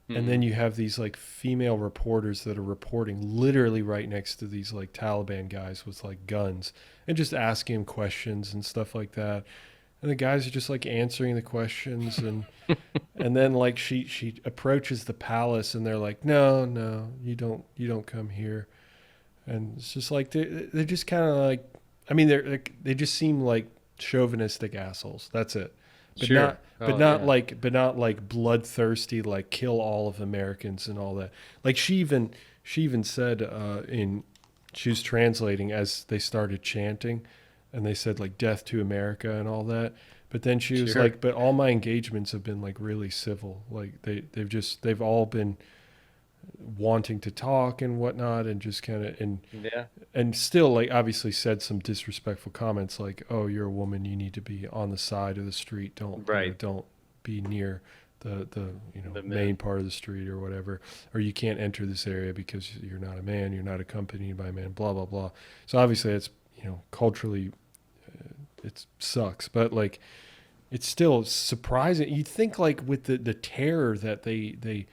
[SPEAKER 1] And then you have these like female reporters that are reporting literally right next to these like Taliban guys with like guns and just asking them questions and stuff like that. And the guys are just like answering the questions and and then like she approaches the palace and they're like, no, you don't come here. And it's just like they're just kind of like, I mean they just seem like chauvinistic assholes. That's it. But not like bloodthirsty, like kill all of Americans and all that. Like she even said she was translating as they started chanting, and they said like death to America and all that. But then she was like, but all my engagements have been like really civil. Like they've all been wanting to talk and whatnot, and just kind of and still like obviously said some disrespectful comments like, oh, you're a woman, you need to be on the side of the street, don't be near the
[SPEAKER 2] The
[SPEAKER 1] main part of the street or whatever, or you can't enter this area because you're not a man, you're not accompanied by a man, blah blah blah. So obviously it's culturally it sucks, but like it's still surprising. You'd think like with the terror that they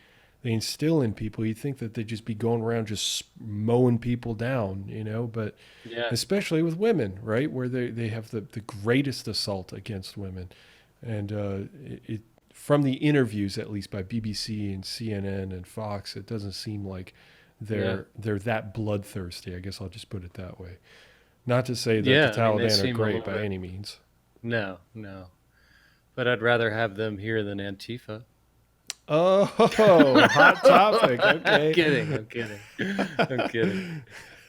[SPEAKER 1] instill in people, you'd think that they'd just be going around just mowing people down, but
[SPEAKER 2] Yeah.
[SPEAKER 1] especially with women, right? Where they have the greatest assault against women. And it from the interviews, at least by BBC and CNN and Fox, it doesn't seem like they're that bloodthirsty. I guess I'll just put it that way. Not to say that the Taliban are great by any means.
[SPEAKER 2] No. But I'd rather have them here than Antifa.
[SPEAKER 1] Oh, hot topic. Okay.
[SPEAKER 2] I'm kidding.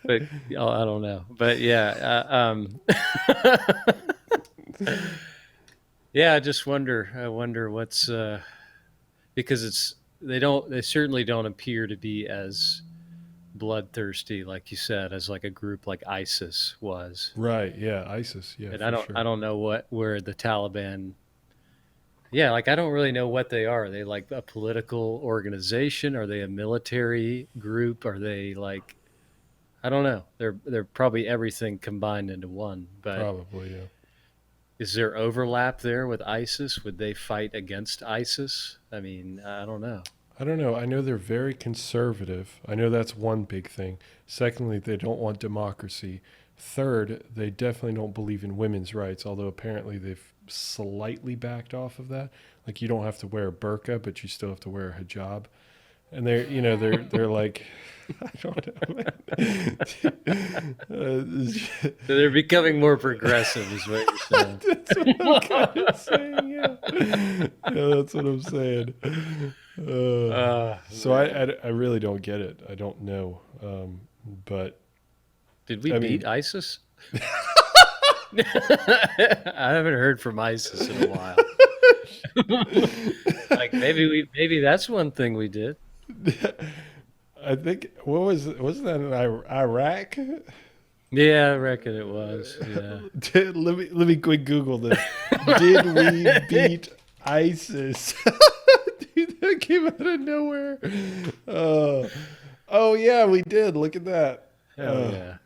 [SPEAKER 2] But I don't know. But yeah, yeah. I just wonder. I wonder what's because they certainly don't appear to be as bloodthirsty, like you said, as like a group like ISIS was.
[SPEAKER 1] Right. Yeah. ISIS. Yeah.
[SPEAKER 2] And I don't know where the Taliban. Yeah, like I don't really know what they are. Are they like a political organization? Are they a military group? Are they like, I don't know. They're probably everything combined into one. But
[SPEAKER 1] probably, yeah.
[SPEAKER 2] Is there overlap there with ISIS? Would they fight against ISIS? I mean, I don't know.
[SPEAKER 1] I don't know. I know they're very conservative. I know that's one big thing. Secondly, they don't want democracy. Third, they definitely don't believe in women's rights, although apparently they've slightly backed off of that. Like you don't have to wear a burqa, but you still have to wear a hijab. And they're like, I don't know.
[SPEAKER 2] So they're becoming more progressive, is what you're saying.
[SPEAKER 1] That's what I'm kind of saying. Yeah, that's what I'm saying. So I really don't get it. I don't know. But
[SPEAKER 2] did we beat ISIS? I haven't heard from ISIS in a while. Like maybe that's one thing we did.
[SPEAKER 1] I think wasn't that in Iraq?
[SPEAKER 2] Yeah, I reckon it was. Yeah.
[SPEAKER 1] Let me quick Google this. Did we beat ISIS? Dude, that came out of nowhere. Oh yeah, we did. Look at that.
[SPEAKER 2] Hell yeah.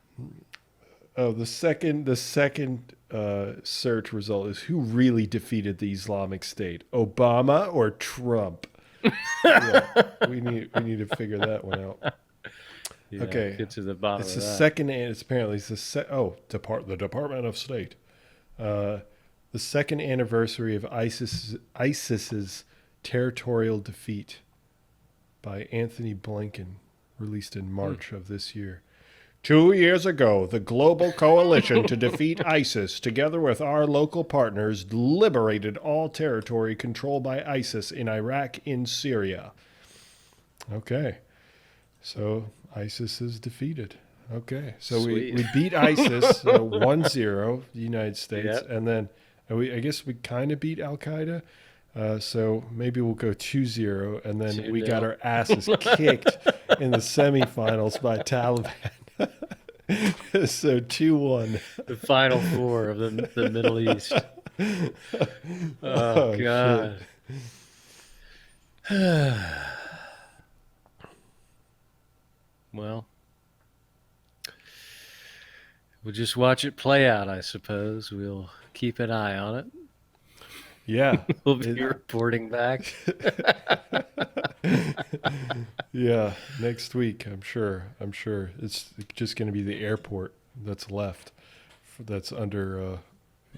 [SPEAKER 1] Oh, the second search result is who really defeated the Islamic State, Obama or Trump? Yeah, we need to figure that one out.
[SPEAKER 2] Yeah,
[SPEAKER 1] okay,
[SPEAKER 2] get to the bottom.
[SPEAKER 1] It's
[SPEAKER 2] of
[SPEAKER 1] the
[SPEAKER 2] that.
[SPEAKER 1] second, and it's apparently it's the Department of State, the second anniversary of ISIS's territorial defeat by Anthony Blinken, released in March of this year. 2 years ago, the global coalition to defeat ISIS, together with our local partners, liberated all territory controlled by ISIS in Iraq and Syria. Okay. So ISIS is defeated. Okay. So we beat ISIS 1-0, the United States.
[SPEAKER 2] Yep.
[SPEAKER 1] And then I guess we kind of beat Al-Qaeda. So maybe we'll go 2-0. And then we got our asses kicked in the semifinals by Taliban. So 2-1.
[SPEAKER 2] The final four of the Middle East. Oh God. Well, we'll just watch it play out, I suppose. We'll keep an eye on it.
[SPEAKER 1] Yeah.
[SPEAKER 2] We'll be reporting back.
[SPEAKER 1] Yeah, next week, I'm sure. It's just going to be the airport that's left that's under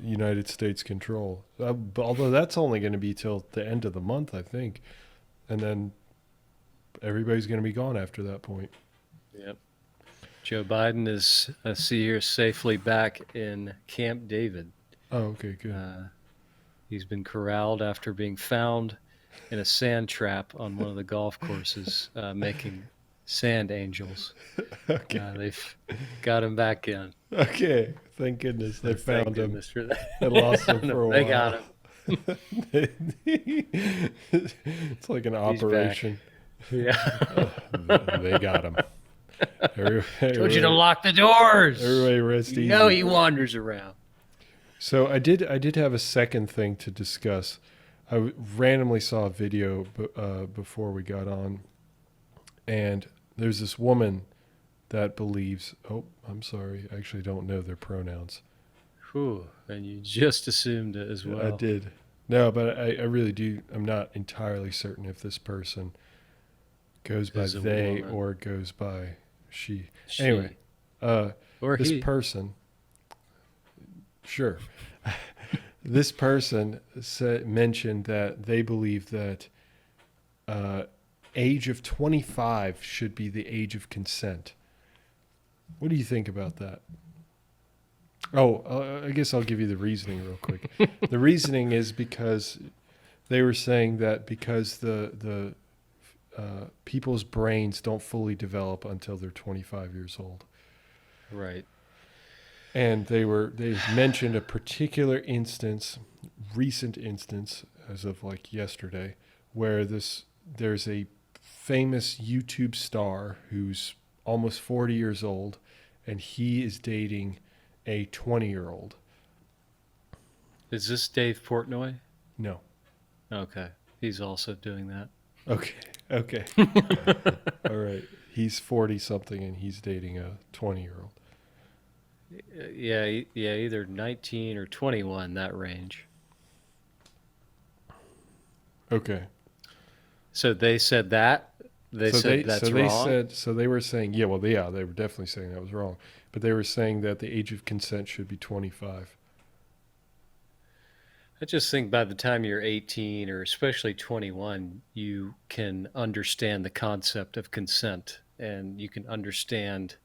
[SPEAKER 1] United States control. Although that's only going to be till the end of the month, I think. And then everybody's going to be gone after that point.
[SPEAKER 2] Yep. Joe Biden is, I see here, safely back in Camp David.
[SPEAKER 1] Oh, okay, good.
[SPEAKER 2] He's been corralled after being found in a sand trap on one of the golf courses, making sand angels.
[SPEAKER 1] Okay.
[SPEAKER 2] They've got him back in.
[SPEAKER 1] Okay, thank goodness they found him.
[SPEAKER 2] For that.
[SPEAKER 1] They lost him for a while.
[SPEAKER 2] They got him.
[SPEAKER 1] It's like an operation.
[SPEAKER 2] Yeah.
[SPEAKER 1] They got him.
[SPEAKER 2] Told you to lock the doors.
[SPEAKER 1] Everybody rest easy.
[SPEAKER 2] You know he wanders around.
[SPEAKER 1] So I did have a second thing to discuss. randomly saw a video before we got on, and there's this woman that believes. Oh, I'm sorry. I actually don't know their pronouns.
[SPEAKER 2] Whew, and you just assumed it as
[SPEAKER 1] I
[SPEAKER 2] well.
[SPEAKER 1] did. No, but I really do. I'm not entirely certain if this person goes by
[SPEAKER 2] Is a
[SPEAKER 1] they
[SPEAKER 2] woman.
[SPEAKER 1] or goes by she.
[SPEAKER 2] She.
[SPEAKER 1] Anyway,
[SPEAKER 2] Or
[SPEAKER 1] this
[SPEAKER 2] he.
[SPEAKER 1] person, sure, this person mentioned that they believe that age of 25 should be the age of consent. What do you think about that? Oh, I guess I'll give you the reasoning real quick. The reasoning is because they were saying that because the people's brains don't fully develop until they're 25 years old.
[SPEAKER 2] Right.
[SPEAKER 1] And they mentioned a particular instance, recent instance, as of like yesterday, where there's a famous YouTube star who's almost 40 years old, and he is dating a 20-year-old.
[SPEAKER 2] Is this Dave Portnoy?
[SPEAKER 1] No.
[SPEAKER 2] Okay. He's also doing that.
[SPEAKER 1] Okay. All right. He's 40 something and he's dating a 20-year-old.
[SPEAKER 2] Yeah, either 19 or 21, that range.
[SPEAKER 1] Okay.
[SPEAKER 2] So they said that? They said that's wrong?
[SPEAKER 1] They were saying, they were definitely saying that was wrong. But they were saying that the age of consent should be 25.
[SPEAKER 2] I just think by the time you're 18 or especially 21, you can understand the concept of consent and you can understand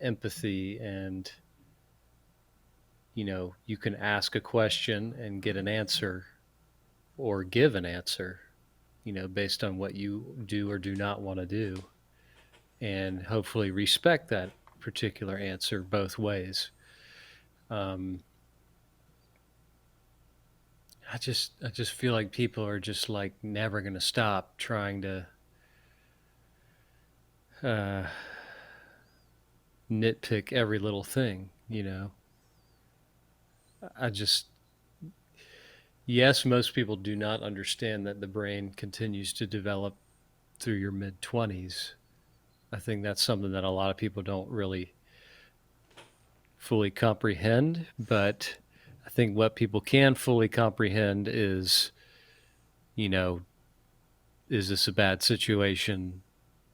[SPEAKER 2] empathy, and you can ask a question and get an answer or give an answer, based on what you do or do not want to do, and hopefully respect that particular answer both ways. I just feel like people are just like never going to stop trying to nitpick every little thing, I just, yes, most people do not understand that the brain continues to develop through your mid 20s. I think that's something that a lot of people don't really fully comprehend, but I think what people can fully comprehend is, is this a bad situation?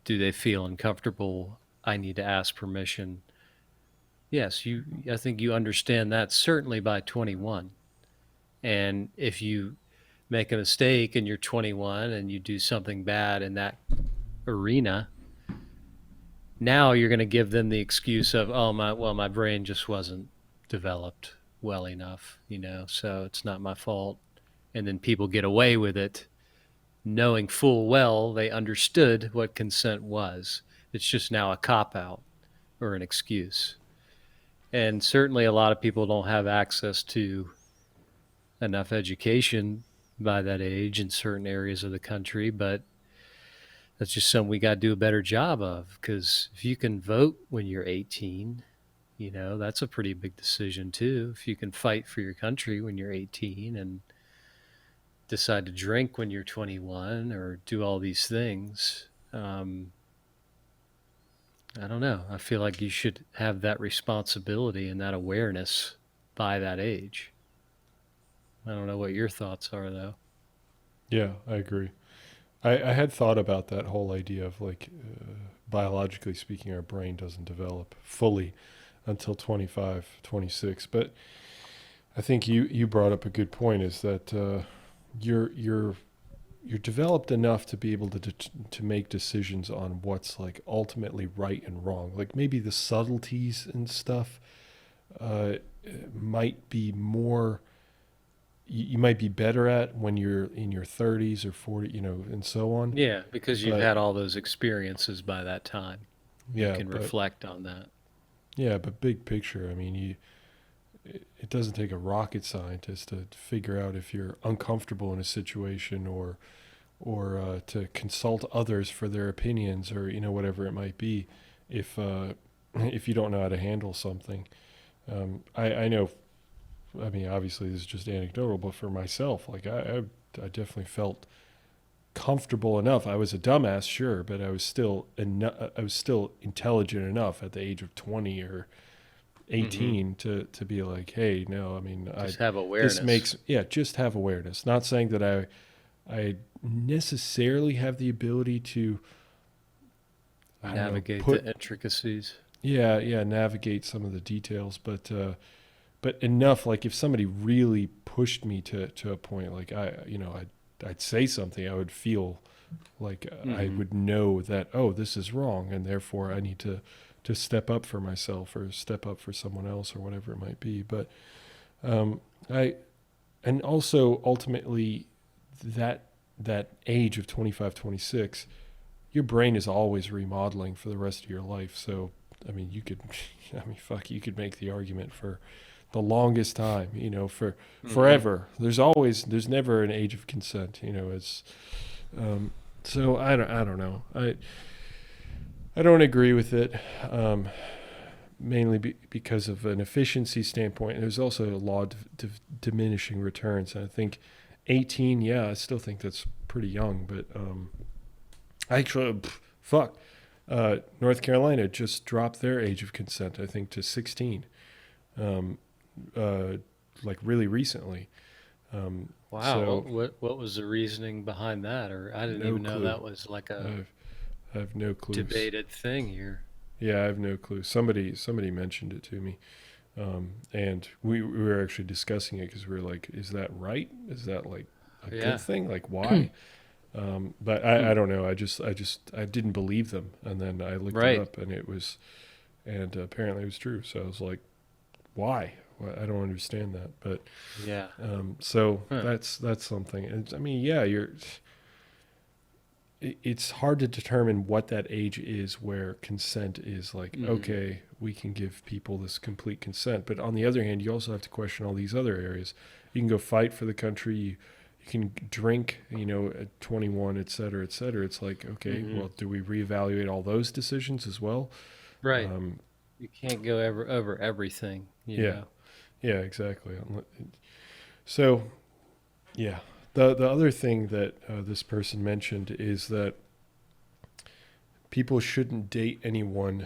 [SPEAKER 2] Do they feel uncomfortable? I need to ask permission. Yes, I think you understand that certainly by 21. And if you make a mistake and you're 21 and you do something bad in that arena, now you're going to give them the excuse of, my brain just wasn't developed well enough, so it's not my fault. And then people get away with it knowing full well they understood what consent was. It's just now a cop-out or an excuse. And certainly a lot of people don't have access to enough education by that age in certain areas of the country, but that's just something we got to do a better job of, because if you can vote when you're 18, that's a pretty big decision too. If you can fight for your country when you're 18 and decide to drink when you're 21 or do all these things, I don't know. I feel like you should have that responsibility and that awareness by that age. I don't know what your thoughts are, though.
[SPEAKER 1] Yeah, I agree. I had thought about that whole idea of like, biologically speaking, our brain doesn't develop fully until 25, 26. But I think you brought up a good point, is that you're developed enough to be able to make decisions on what's like ultimately right and wrong. Like maybe the subtleties and stuff might be more, you might be better at when you're in your 30s or 40, and so on.
[SPEAKER 2] Yeah, because you've
[SPEAKER 1] But
[SPEAKER 2] had all those experiences by that time. You
[SPEAKER 1] yeah,
[SPEAKER 2] can reflect on that.
[SPEAKER 1] but big picture, I mean, it doesn't take a rocket scientist to figure out if you're uncomfortable in a situation, or to consult others for their opinions, or whatever it might be, if you don't know how to handle something. I know I mean, obviously this is just anecdotal, but for myself, like I definitely felt comfortable enough. I was a dumbass, sure, but I was still intelligent enough at the age of 20 or
[SPEAKER 2] Mm-hmm.
[SPEAKER 1] 18 to be like, hey, no, I mean,
[SPEAKER 2] Just have
[SPEAKER 1] this
[SPEAKER 2] awareness.
[SPEAKER 1] makes, yeah, just have awareness. Not saying that I necessarily have the ability to, I don't know,
[SPEAKER 2] Navigate the
[SPEAKER 1] put,
[SPEAKER 2] intricacies.
[SPEAKER 1] yeah, navigate some of the details, but enough. Like if somebody really pushed me to a point, like I'd say something, I would feel like I
[SPEAKER 2] Mm-hmm.
[SPEAKER 1] would know that, oh, this is wrong, and therefore I need to step up for myself or step up for someone else or whatever it might be. But um, I and also ultimately that that age of 25, 26, your brain is always remodeling for the rest of your life. So I mean, you could, I mean, fuck, you could make the argument for the longest time, for
[SPEAKER 2] Mm-hmm.
[SPEAKER 1] forever. There's never an age of consent. It's um, so I don't know. I don't agree with it, mainly because of an efficiency standpoint. And there's also a law of diminishing returns. And I think 18, yeah, I still think that's pretty young. But actually, fuck, North Carolina just dropped their age of consent, I think, to 16, um, uh, like really recently. Um,
[SPEAKER 2] Wow.
[SPEAKER 1] so
[SPEAKER 2] What was the reasoning behind that? Or I didn't
[SPEAKER 1] no
[SPEAKER 2] even know
[SPEAKER 1] clue.
[SPEAKER 2] that was like a
[SPEAKER 1] I've, I have no clues.
[SPEAKER 2] debated thing here.
[SPEAKER 1] Yeah, I have no clue. Somebody mentioned it to me, and we were actually discussing it because we were like, "Is that right? Is that like a good
[SPEAKER 2] Yeah.
[SPEAKER 1] thing? Like why?" But
[SPEAKER 2] Hmm.
[SPEAKER 1] I don't know. I didn't believe them, and then I looked it
[SPEAKER 2] Right.
[SPEAKER 1] up, and apparently it was true. So I was like, "Why? I don't understand that." But
[SPEAKER 2] Yeah.
[SPEAKER 1] so
[SPEAKER 2] Huh.
[SPEAKER 1] that's something. And I mean, yeah, it's hard to determine what that age is where consent is like,
[SPEAKER 2] Mm-hmm.
[SPEAKER 1] okay, we can give people this complete consent. But on the other hand, you also have to question all these other areas. You can go fight for the country. You can drink, at 21, et cetera, et cetera. It's like, okay,
[SPEAKER 2] Mm-hmm.
[SPEAKER 1] well, do we reevaluate all those decisions as well?
[SPEAKER 2] Right.
[SPEAKER 1] Um,
[SPEAKER 2] You can't go over everything, you
[SPEAKER 1] yeah,
[SPEAKER 2] know.
[SPEAKER 1] yeah, exactly. So, yeah. The other thing that this person mentioned is that people shouldn't date anyone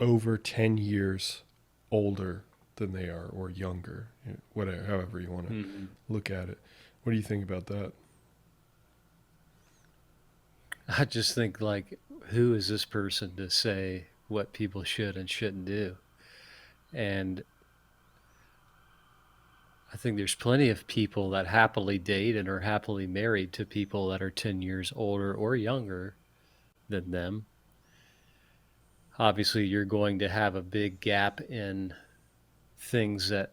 [SPEAKER 1] over 10 years older than they are or younger, whatever, however you want to
[SPEAKER 2] Mm-hmm.
[SPEAKER 1] look at it. What do you think about that?
[SPEAKER 2] I just think like, who is this person to say what people should and shouldn't do? And I think there's plenty of people that happily date and are happily married to people that are 10 years older or younger than them. Obviously, you're going to have a big gap in things that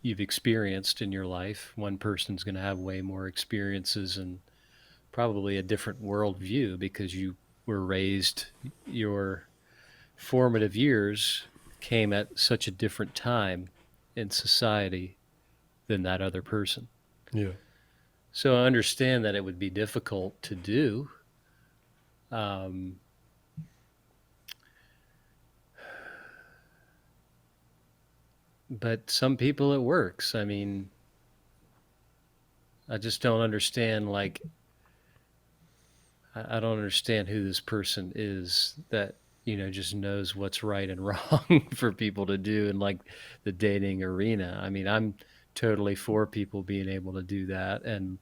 [SPEAKER 2] you've experienced in your life. One person's going to have way more experiences and probably a different worldview because you were raised, your formative years came at such a different time in society than that other person.
[SPEAKER 1] Yeah.
[SPEAKER 2] So I understand that it would be difficult to do. Um, but some people it works. I mean, I just don't understand. Like, I don't understand who this person is that just knows what's right and wrong for people to do in like the dating arena. I mean, I'm totally for people being able to do that, and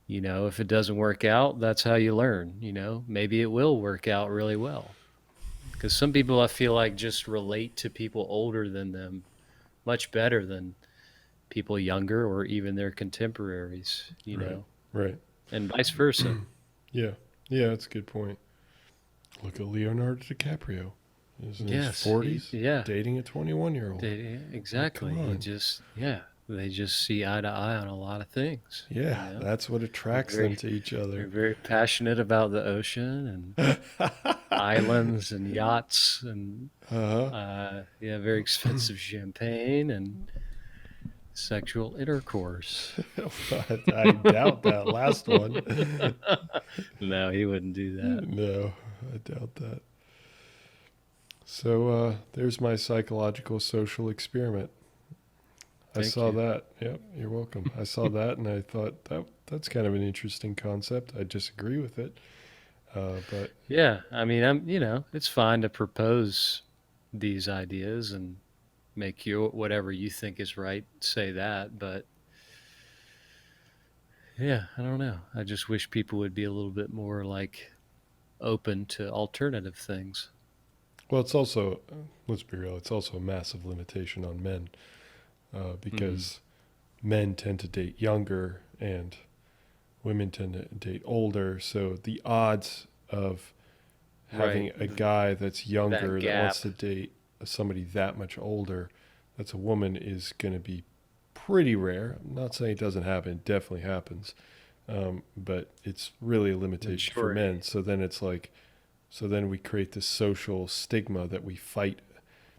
[SPEAKER 2] if it doesn't work out, that's how you learn. Maybe it will work out really well because some people I feel like just relate to people older than them much better than people younger or even their contemporaries,
[SPEAKER 1] Right. Right.
[SPEAKER 2] and vice versa.
[SPEAKER 1] Yeah. Yeah, that's a good point. Look at Leonardo DiCaprio. He's in his
[SPEAKER 2] Yes,
[SPEAKER 1] 40s
[SPEAKER 2] yeah,
[SPEAKER 1] dating a 21-year-old. Like, come
[SPEAKER 2] exactly. He
[SPEAKER 1] on.
[SPEAKER 2] just, yeah, they just see eye to eye on a lot of things.
[SPEAKER 1] Yeah, that's what
[SPEAKER 2] They're
[SPEAKER 1] attracts them
[SPEAKER 2] very,
[SPEAKER 1] to each
[SPEAKER 2] they're
[SPEAKER 1] other.
[SPEAKER 2] very passionate about the ocean and islands and yachts and,
[SPEAKER 1] Uh-huh.
[SPEAKER 2] yeah, very expensive champagne and sexual intercourse.
[SPEAKER 1] I doubt that last one.
[SPEAKER 2] No, he wouldn't do that.
[SPEAKER 1] No, I doubt that. So there's my psychological social experiment. I
[SPEAKER 2] Thank
[SPEAKER 1] saw
[SPEAKER 2] you.
[SPEAKER 1] that. Yep, you're welcome. I saw that, and I thought that's kind of an interesting concept. I disagree with it, but
[SPEAKER 2] Yeah, I mean, it's fine to propose these ideas and make you whatever you think is right, say that, but yeah, I don't know. I just wish people would be a little bit more like open to alternative things.
[SPEAKER 1] well, it's also let's be real. It's also a massive limitation on men
[SPEAKER 2] Mm-hmm.
[SPEAKER 1] because men tend to date younger and women tend to date older. So the odds of having
[SPEAKER 2] Right.
[SPEAKER 1] a guy that's
[SPEAKER 2] That
[SPEAKER 1] younger that wants
[SPEAKER 2] gap.
[SPEAKER 1] to date somebody that much older that's a woman is going to be pretty rare. I'm not saying it doesn't happen. It definitely happens. But it's really a limitation for
[SPEAKER 2] Majority.
[SPEAKER 1] men. So then it's like, so then we create this social stigma that we fight,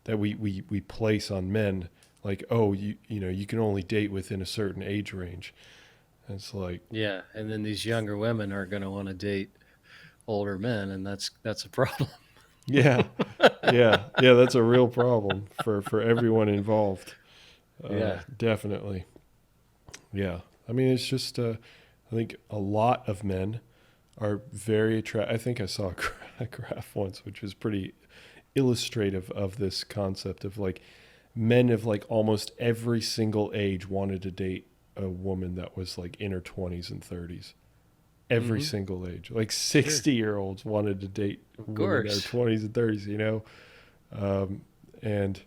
[SPEAKER 1] that we place on men. Like, oh, you know, you can only date within a certain age range. And it's like,
[SPEAKER 2] Yeah, and then these younger women are going to want to date older men, and that's a problem.
[SPEAKER 1] yeah, yeah, that's a real problem for everyone involved.
[SPEAKER 2] Yeah.
[SPEAKER 1] Definitely. Yeah. I mean, it's just, I think a lot of men are very attracted. I think I saw a graph once, which was pretty illustrative of this concept of like men of like almost every single age wanted to date a woman that was like in her 20s and 30s. Every
[SPEAKER 2] Mm-hmm.
[SPEAKER 1] single age. Like
[SPEAKER 2] Sure.
[SPEAKER 1] 60-year-olds wanted to date
[SPEAKER 2] Of
[SPEAKER 1] women in their
[SPEAKER 2] course.
[SPEAKER 1] 20s and 30s, you know? And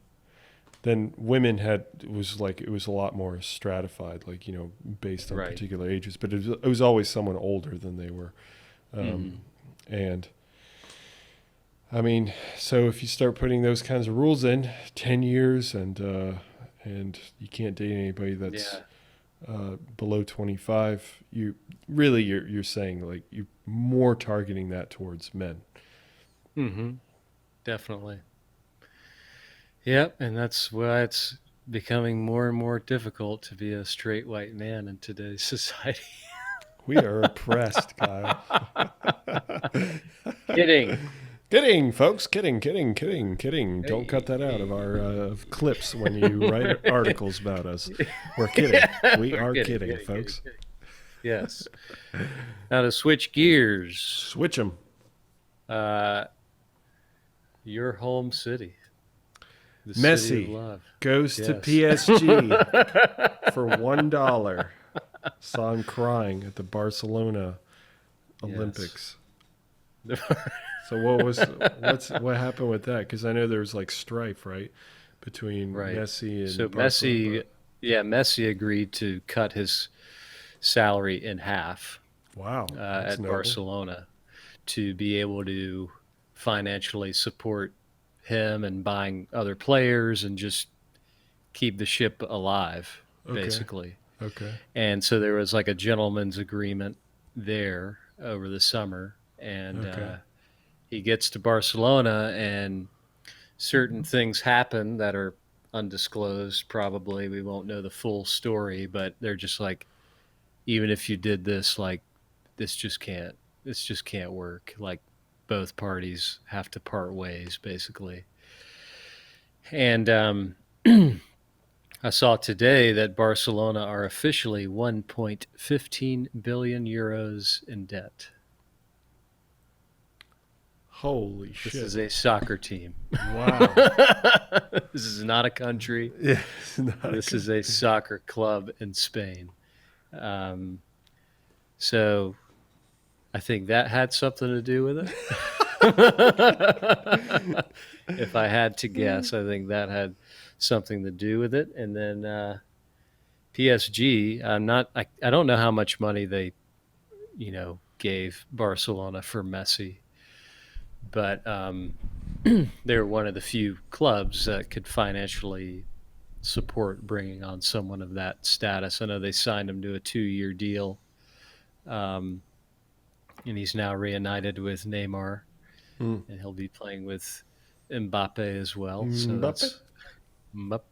[SPEAKER 1] then women had it was like it was a lot more stratified, like, you know, based on
[SPEAKER 2] Right.
[SPEAKER 1] particular ages, but it was always someone older than they were.
[SPEAKER 2] Mm-hmm.
[SPEAKER 1] And I mean, so if you start putting those kinds of rules in, 10 years, and you can't date anybody that's
[SPEAKER 2] Yeah.
[SPEAKER 1] below 25, you're saying like you're more targeting that towards men.
[SPEAKER 2] Mm-hmm. Definitely. Yep, and that's why it's becoming more and more difficult to be a straight white man in today's society.
[SPEAKER 1] We are oppressed, Kyle.
[SPEAKER 2] Kidding.
[SPEAKER 1] Kidding, folks. Kidding. Don't cut
[SPEAKER 2] Hey,
[SPEAKER 1] that out of
[SPEAKER 2] hey.
[SPEAKER 1] our clips when you write articles about us. We're kidding.
[SPEAKER 2] Yeah,
[SPEAKER 1] We
[SPEAKER 2] we're
[SPEAKER 1] are
[SPEAKER 2] kidding,
[SPEAKER 1] kidding,
[SPEAKER 2] kidding, kidding,
[SPEAKER 1] folks.
[SPEAKER 2] kidding. Yes. Now to switch gears,
[SPEAKER 1] Switch them.
[SPEAKER 2] uh, your home city, the city of
[SPEAKER 1] Messi
[SPEAKER 2] love.
[SPEAKER 1] goes to
[SPEAKER 2] Yes.
[SPEAKER 1] PSG for $1. Saw him crying at the Barcelona
[SPEAKER 2] Yes.
[SPEAKER 1] Olympics. So what happened with that? Because I know there was like strife, right, between
[SPEAKER 2] Right.
[SPEAKER 1] Messi
[SPEAKER 2] So
[SPEAKER 1] and Barcelona.
[SPEAKER 2] Messi,
[SPEAKER 1] But
[SPEAKER 2] yeah, Messi agreed to cut his salary in half
[SPEAKER 1] wow, that's
[SPEAKER 2] at
[SPEAKER 1] noble.
[SPEAKER 2] Barcelona to be able to financially support him and buying other players and just keep the ship alive,
[SPEAKER 1] Okay,
[SPEAKER 2] basically.
[SPEAKER 1] okay,
[SPEAKER 2] And so there was like a gentleman's agreement there over the summer, and
[SPEAKER 1] okay.
[SPEAKER 2] he gets to Barcelona, and certain things happen that are undisclosed. Probably we won't know the full story, but they're just like, even if you did this, like this just can't, this just can't work. Like both parties have to part ways, basically. And I saw today that Barcelona are officially 1.15 billion euros in debt.
[SPEAKER 1] Holy
[SPEAKER 2] This
[SPEAKER 1] shit!
[SPEAKER 2] is a soccer team.
[SPEAKER 1] Wow.
[SPEAKER 2] This is not a country.
[SPEAKER 1] Yeah, it's not a
[SPEAKER 2] This is
[SPEAKER 1] country.
[SPEAKER 2] a soccer club in Spain. Um, so I think that had something to do with it. If I had to guess, I think that had something to do with it. And then PSG, I don't know how much money they, gave Barcelona for Messi, but they're one of the few clubs that could financially support bringing on someone of that status. I know they signed him to a 2-year deal, um, and he's now reunited with Neymar,
[SPEAKER 1] Mm.
[SPEAKER 2] and he'll be playing with Mbappe as well. So
[SPEAKER 1] Mbappe.
[SPEAKER 2] that's Mbappe.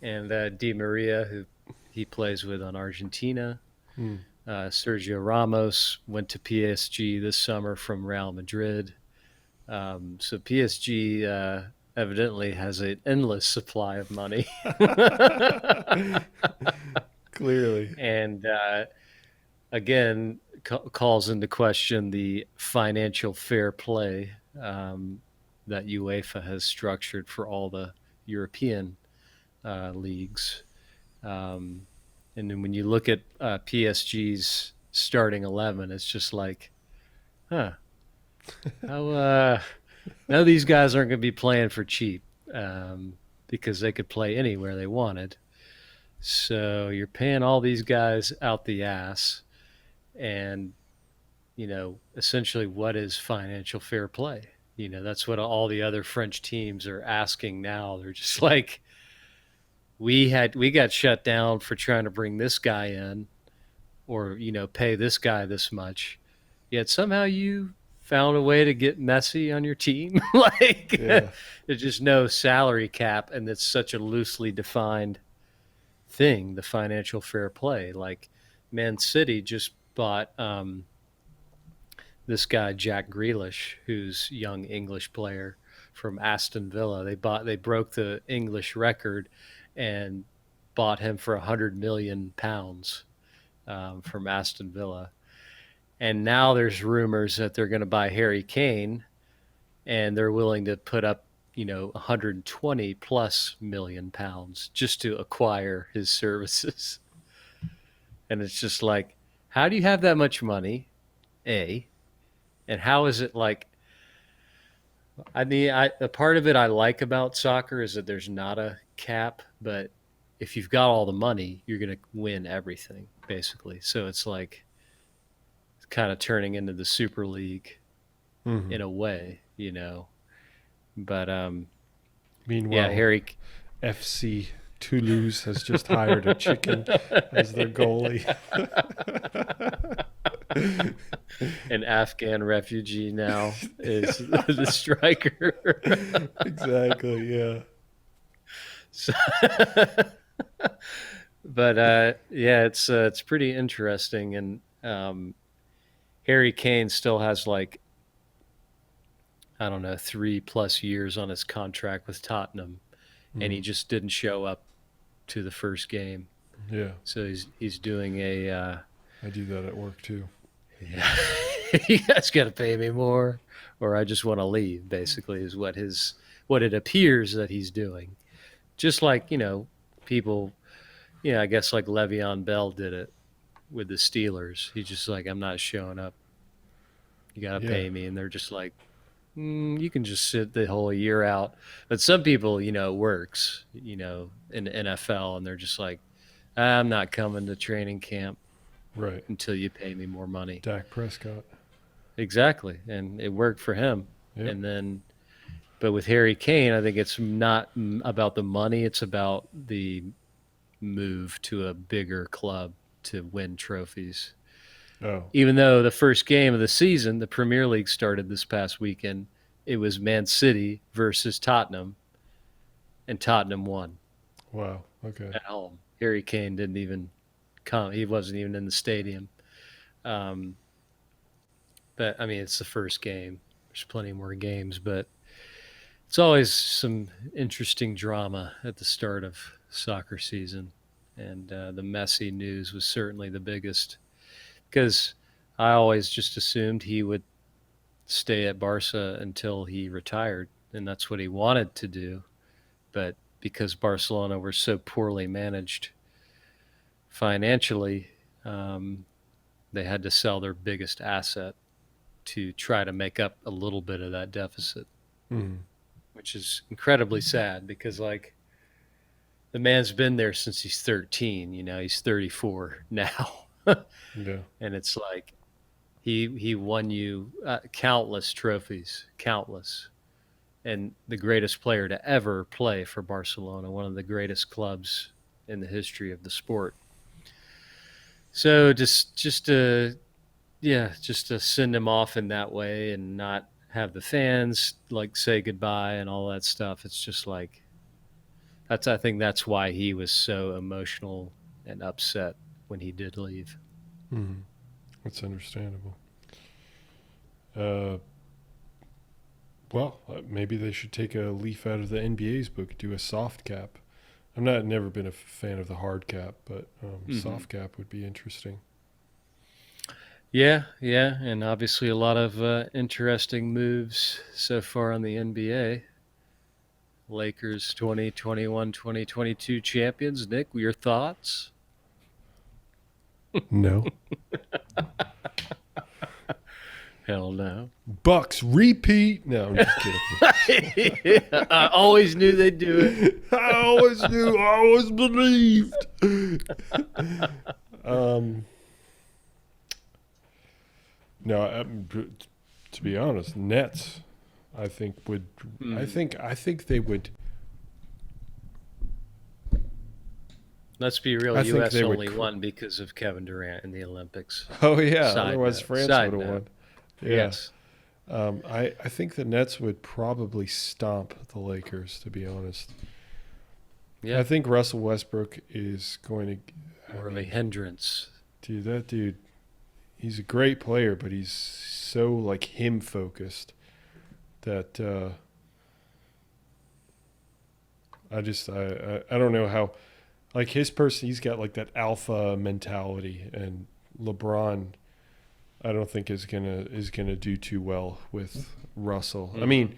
[SPEAKER 2] And Di Maria, who he plays with on Argentina.
[SPEAKER 1] Mm.
[SPEAKER 2] Sergio Ramos went to PSG this summer from Real Madrid. So PSG evidently has an endless supply of money.
[SPEAKER 1] Clearly.
[SPEAKER 2] And again, calls into question the financial fair play that UEFA has structured for all the European leagues. Um, and then when you look at PSG's starting 11, it's just like, huh, how none of these guys aren't going to be playing for cheap because they could play anywhere they wanted. So you're paying all these guys out the ass, and essentially, what is financial fair play? That's what all the other French teams are asking now. They're just like, we got shut down for trying to bring this guy in, or pay this guy this much, yet somehow you found a way to get Messi on your team. Like,
[SPEAKER 1] Yeah.
[SPEAKER 2] there's just no salary cap, and it's such a loosely defined thing, the financial fair play. Like, Man City just bought this guy Jack Grealish, who's a young English player from Aston Villa. They broke the English record and bought him for £100 million from Aston Villa. And now there's rumors that they're going to buy Harry Kane, and they're willing to put up 120 plus £1 million just to acquire his services. And it's just like, how do you have that much money? A, and how is it like? I mean, a part of it I like about soccer is that there's not a cap, but if you've got all the money, you're going to win everything basically. So it's like kind of turning into the Super League
[SPEAKER 1] Mm-hmm.
[SPEAKER 2] in a way. But yeah,
[SPEAKER 1] Meanwhile,
[SPEAKER 2] Harry.
[SPEAKER 1] FC Toulouse has just hired a chicken as their goalie.
[SPEAKER 2] An Afghan refugee now is the striker.
[SPEAKER 1] Exactly, yeah.
[SPEAKER 2] So, but yeah, it's pretty interesting, and Harry Kane still has like, I don't know, 3+ years on his contract with Tottenham, and he just didn't show up to the first game.
[SPEAKER 1] Yeah,
[SPEAKER 2] So he's doing a
[SPEAKER 1] I do that at work too.
[SPEAKER 2] yeah. You guys got to pay me more, or I just want to leave. Basically, is what it appears that he's doing. Just like people, I guess like Le'Veon Bell did it with the Steelers. He's just like, I'm not showing up. You got to
[SPEAKER 1] Yeah,
[SPEAKER 2] pay me, and they're just like, you can just sit the whole year out. But some people, works, in the NFL, and they're just like, I'm not coming to training camp
[SPEAKER 1] right.
[SPEAKER 2] until you pay me more money.
[SPEAKER 1] Dak Prescott.
[SPEAKER 2] Exactly, and it worked for him.
[SPEAKER 1] Yep.
[SPEAKER 2] And then, but with Harry Kane, I think it's not about the money; it's about the move to a bigger club to win trophies.
[SPEAKER 1] Oh,
[SPEAKER 2] Even though the first game of the season, the Premier League started this past weekend, it was Man City versus Tottenham, and Tottenham won
[SPEAKER 1] wow. Okay.
[SPEAKER 2] at home. Harry Kane didn't even come; he wasn't even in the stadium. Um, but I mean, it's the first game. There's plenty more games, but it's always some interesting drama at the start of soccer season. And the Messi news was certainly the biggest, because I always just assumed he would stay at Barca until he retired, and that's what he wanted to do. But because Barcelona were so poorly managed financially, um, they had to sell their biggest asset to try to make up a little bit of that deficit,
[SPEAKER 1] Mm-hmm.
[SPEAKER 2] which is incredibly sad because, like, the man's been there since he's 13. He's 34 now.
[SPEAKER 1] Yeah.
[SPEAKER 2] And it's like he won you countless trophies, countless. And the greatest player to ever play for Barcelona, one of the greatest clubs in the history of the sport. So just to send him off in that way and not have the fans like say goodbye and all that stuff. It's just like I think that's why he was so emotional and upset when he did leave.
[SPEAKER 1] Mm-hmm. That's understandable. Uh, Well, maybe they should take a leaf out of the NBA's book, do a soft cap. Never been a fan of the hard cap, but
[SPEAKER 2] Hmm.
[SPEAKER 1] soft cap would be interesting.
[SPEAKER 2] Yeah, yeah, and obviously a lot of interesting moves so far on the NBA. Lakers 2021 2022 champions. Nick, your thoughts?
[SPEAKER 1] No.
[SPEAKER 2] Hell no.
[SPEAKER 1] Bucks repeat. No, I'm just kidding.
[SPEAKER 2] I always knew they'd do it.
[SPEAKER 1] I always knew. I always believed. um, no, to be honest, Nets. I think would. I think they would.
[SPEAKER 2] Let's be real.
[SPEAKER 1] I think
[SPEAKER 2] U.S.
[SPEAKER 1] they would.
[SPEAKER 2] only won because of Kevin Durant in the Olympics.
[SPEAKER 1] Oh yeah.
[SPEAKER 2] Side
[SPEAKER 1] Otherwise,
[SPEAKER 2] note.
[SPEAKER 1] France
[SPEAKER 2] Side
[SPEAKER 1] would have
[SPEAKER 2] note.
[SPEAKER 1] won. Yeah.
[SPEAKER 2] Yes.
[SPEAKER 1] I think the Nets would probably stomp the Lakers. To be honest.
[SPEAKER 2] Yeah.
[SPEAKER 1] I think Russell Westbrook is going to.
[SPEAKER 2] More of a hindrance.
[SPEAKER 1] Dude, that dude, he's a great player, but he's so like him focused that I don't know how, like his person, he's got like that alpha mentality, and LeBron, I don't think is gonna do too well with Russell.
[SPEAKER 2] Mm-hmm.
[SPEAKER 1] I mean,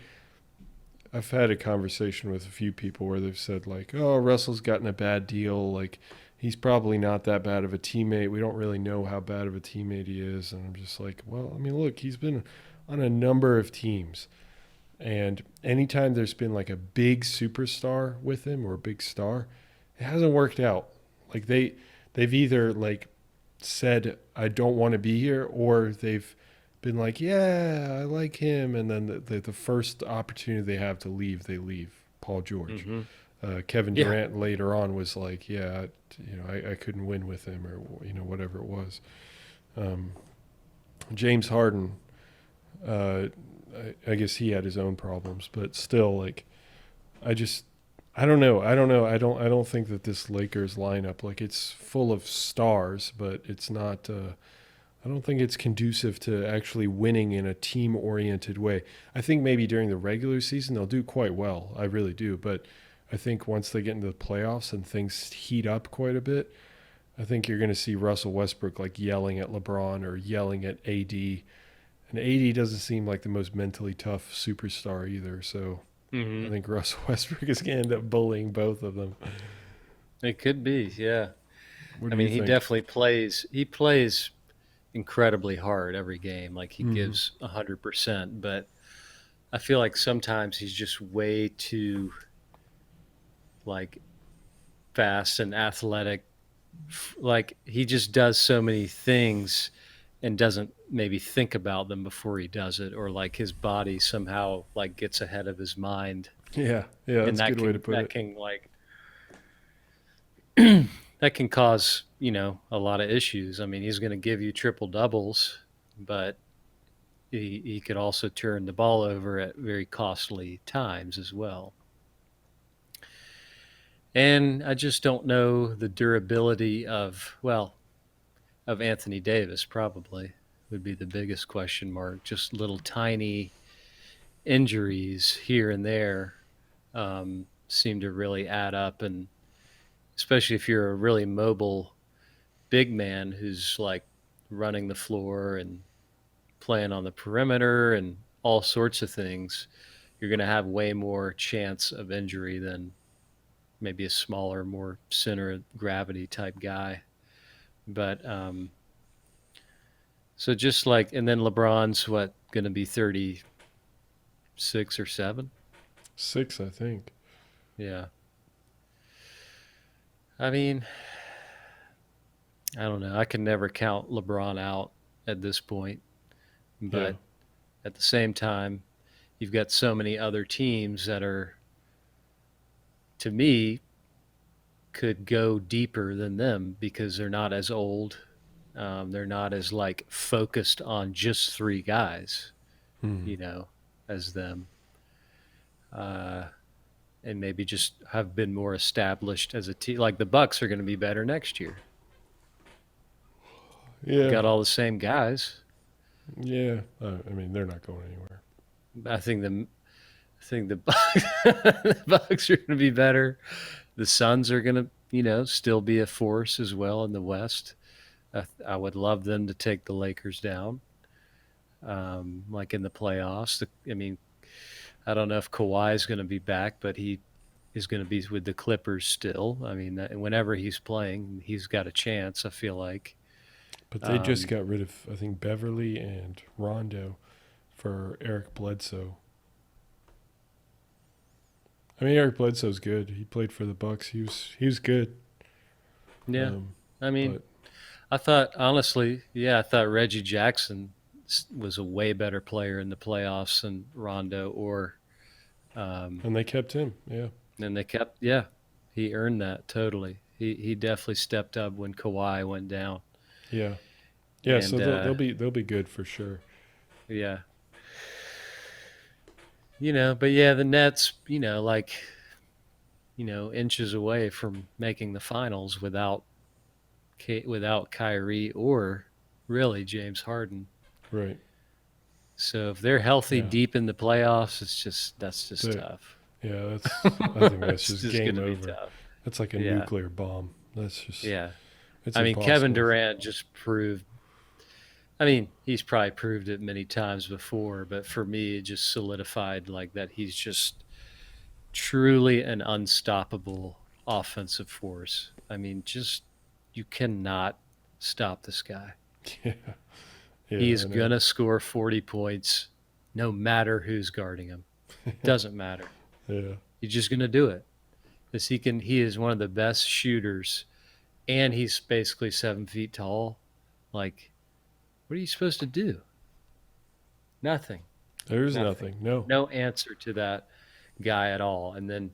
[SPEAKER 1] I've had a conversation with a few people where they've said like, oh, Russell's gotten a bad deal, like he's probably not that bad of a teammate. We don't really know how bad of a teammate he is. And I'm just like, well, I mean, look, he's been on a number of teams. And anytime there's been like a big superstar with him or a big star, it hasn't worked out. Like they've either like said, I don't want to be here, or they've been like, yeah, I like him. And then the first opportunity they have to leave, they leave. Paul George.
[SPEAKER 2] Mm-hmm.
[SPEAKER 1] Kevin
[SPEAKER 2] Yeah.
[SPEAKER 1] Durant later on was like, yeah, I couldn't win with him, or whatever it was. James Harden, I guess he had his own problems, but still, like, I don't know. I don't think that this Lakers lineup, like, it's full of stars, but it's not. I don't think it's conducive to actually winning in a team-oriented way. I think maybe during the regular season they'll do quite well. I really do, but I think once they get into the playoffs and things heat up quite a bit, I think you're going to see Russell Westbrook like yelling at LeBron or yelling at AD. And AD doesn't seem like the most mentally tough superstar either. So I
[SPEAKER 2] Mm-hmm.
[SPEAKER 1] think Russell Westbrook is going to end up bullying both of them.
[SPEAKER 2] It could be. Yeah.
[SPEAKER 1] What
[SPEAKER 2] I
[SPEAKER 1] do
[SPEAKER 2] mean,
[SPEAKER 1] you
[SPEAKER 2] he
[SPEAKER 1] think?
[SPEAKER 2] definitely plays. He plays incredibly hard every game. Like he
[SPEAKER 1] Mm-hmm.
[SPEAKER 2] gives 100%. But I feel like sometimes he's just way too like fast and athletic. Like he just does so many things and doesn't maybe think about them before he does it, or like his body somehow like gets ahead of his mind,
[SPEAKER 1] Yeah,
[SPEAKER 2] and
[SPEAKER 1] that's a good way to put
[SPEAKER 2] that
[SPEAKER 1] it.
[SPEAKER 2] can like that can cause a lot of issues. I mean, he's going to give you triple doubles, but he could also turn the ball over at very costly times as well. And I just don't know the durability of Anthony Davis. Probably would be the biggest question mark. Just little tiny injuries here and there seem to really add up, and especially if you're a really mobile big man who's like running the floor and playing on the perimeter and all sorts of things, you're going to have way more chance of injury than maybe a smaller, more center of gravity type guy. But so just like, and then LeBron's what going to be 36 or 7?
[SPEAKER 1] 6, I think.
[SPEAKER 2] Yeah. I mean, I don't know. I can never count LeBron out at this point,
[SPEAKER 1] Yeah,
[SPEAKER 2] but at the same time, you've got so many other teams that are, to me, could go deeper than them because they're not as old. They're not as like focused on just three guys,
[SPEAKER 1] mm-hmm.
[SPEAKER 2] you know, as them, uh, and maybe just have been more established as a team. Like the Bucks are going to be better next year.
[SPEAKER 1] Yeah,
[SPEAKER 2] Got all the same guys.
[SPEAKER 1] yeah. I mean, they're not going anywhere.
[SPEAKER 2] I think think the Bucks, the Bucks are going to be better. The Suns are going to, still be a force as well in the West. I would love them to take the Lakers down, like in the playoffs. I don't know if Kawhi is going to be back, but he is going to be with the Clippers still. I mean, whenever he's playing, he's got a chance, I feel like.
[SPEAKER 1] But they just got rid of, I think, Beverly and Rondo for Eric Bledsoe. I mean, Eric Bledsoe's good. He played for the Bucks. He was good.
[SPEAKER 2] Yeah. I thought, honestly, I thought Reggie Jackson was a way better player in the playoffs than Rondo
[SPEAKER 1] and they kept him, yeah.
[SPEAKER 2] And he earned that totally. He definitely stepped up when Kawhi went down.
[SPEAKER 1] Yeah. Yeah, and, so they'll be good for sure.
[SPEAKER 2] Yeah. But the Nets, inches away from making the finals without Kyrie or really James Harden.
[SPEAKER 1] Right.
[SPEAKER 2] So if they're healthy deep in the playoffs, that's just tough.
[SPEAKER 1] Yeah, I think that's just game over. That's like a nuclear bomb. That's just It's impossible.
[SPEAKER 2] Kevin Durant just proved. He's probably proved it many times before, but for me, it just solidified like that. He's just truly an unstoppable offensive force. You cannot stop this guy.
[SPEAKER 1] Yeah.
[SPEAKER 2] He's going to score 40 points no matter who's guarding him. Doesn't matter.
[SPEAKER 1] Yeah.
[SPEAKER 2] He's just going to do it. Because he is one of the best shooters, and he's basically 7 feet tall. Like, what are you supposed to do? Nothing.
[SPEAKER 1] There's nothing.
[SPEAKER 2] No answer to that guy at all. And then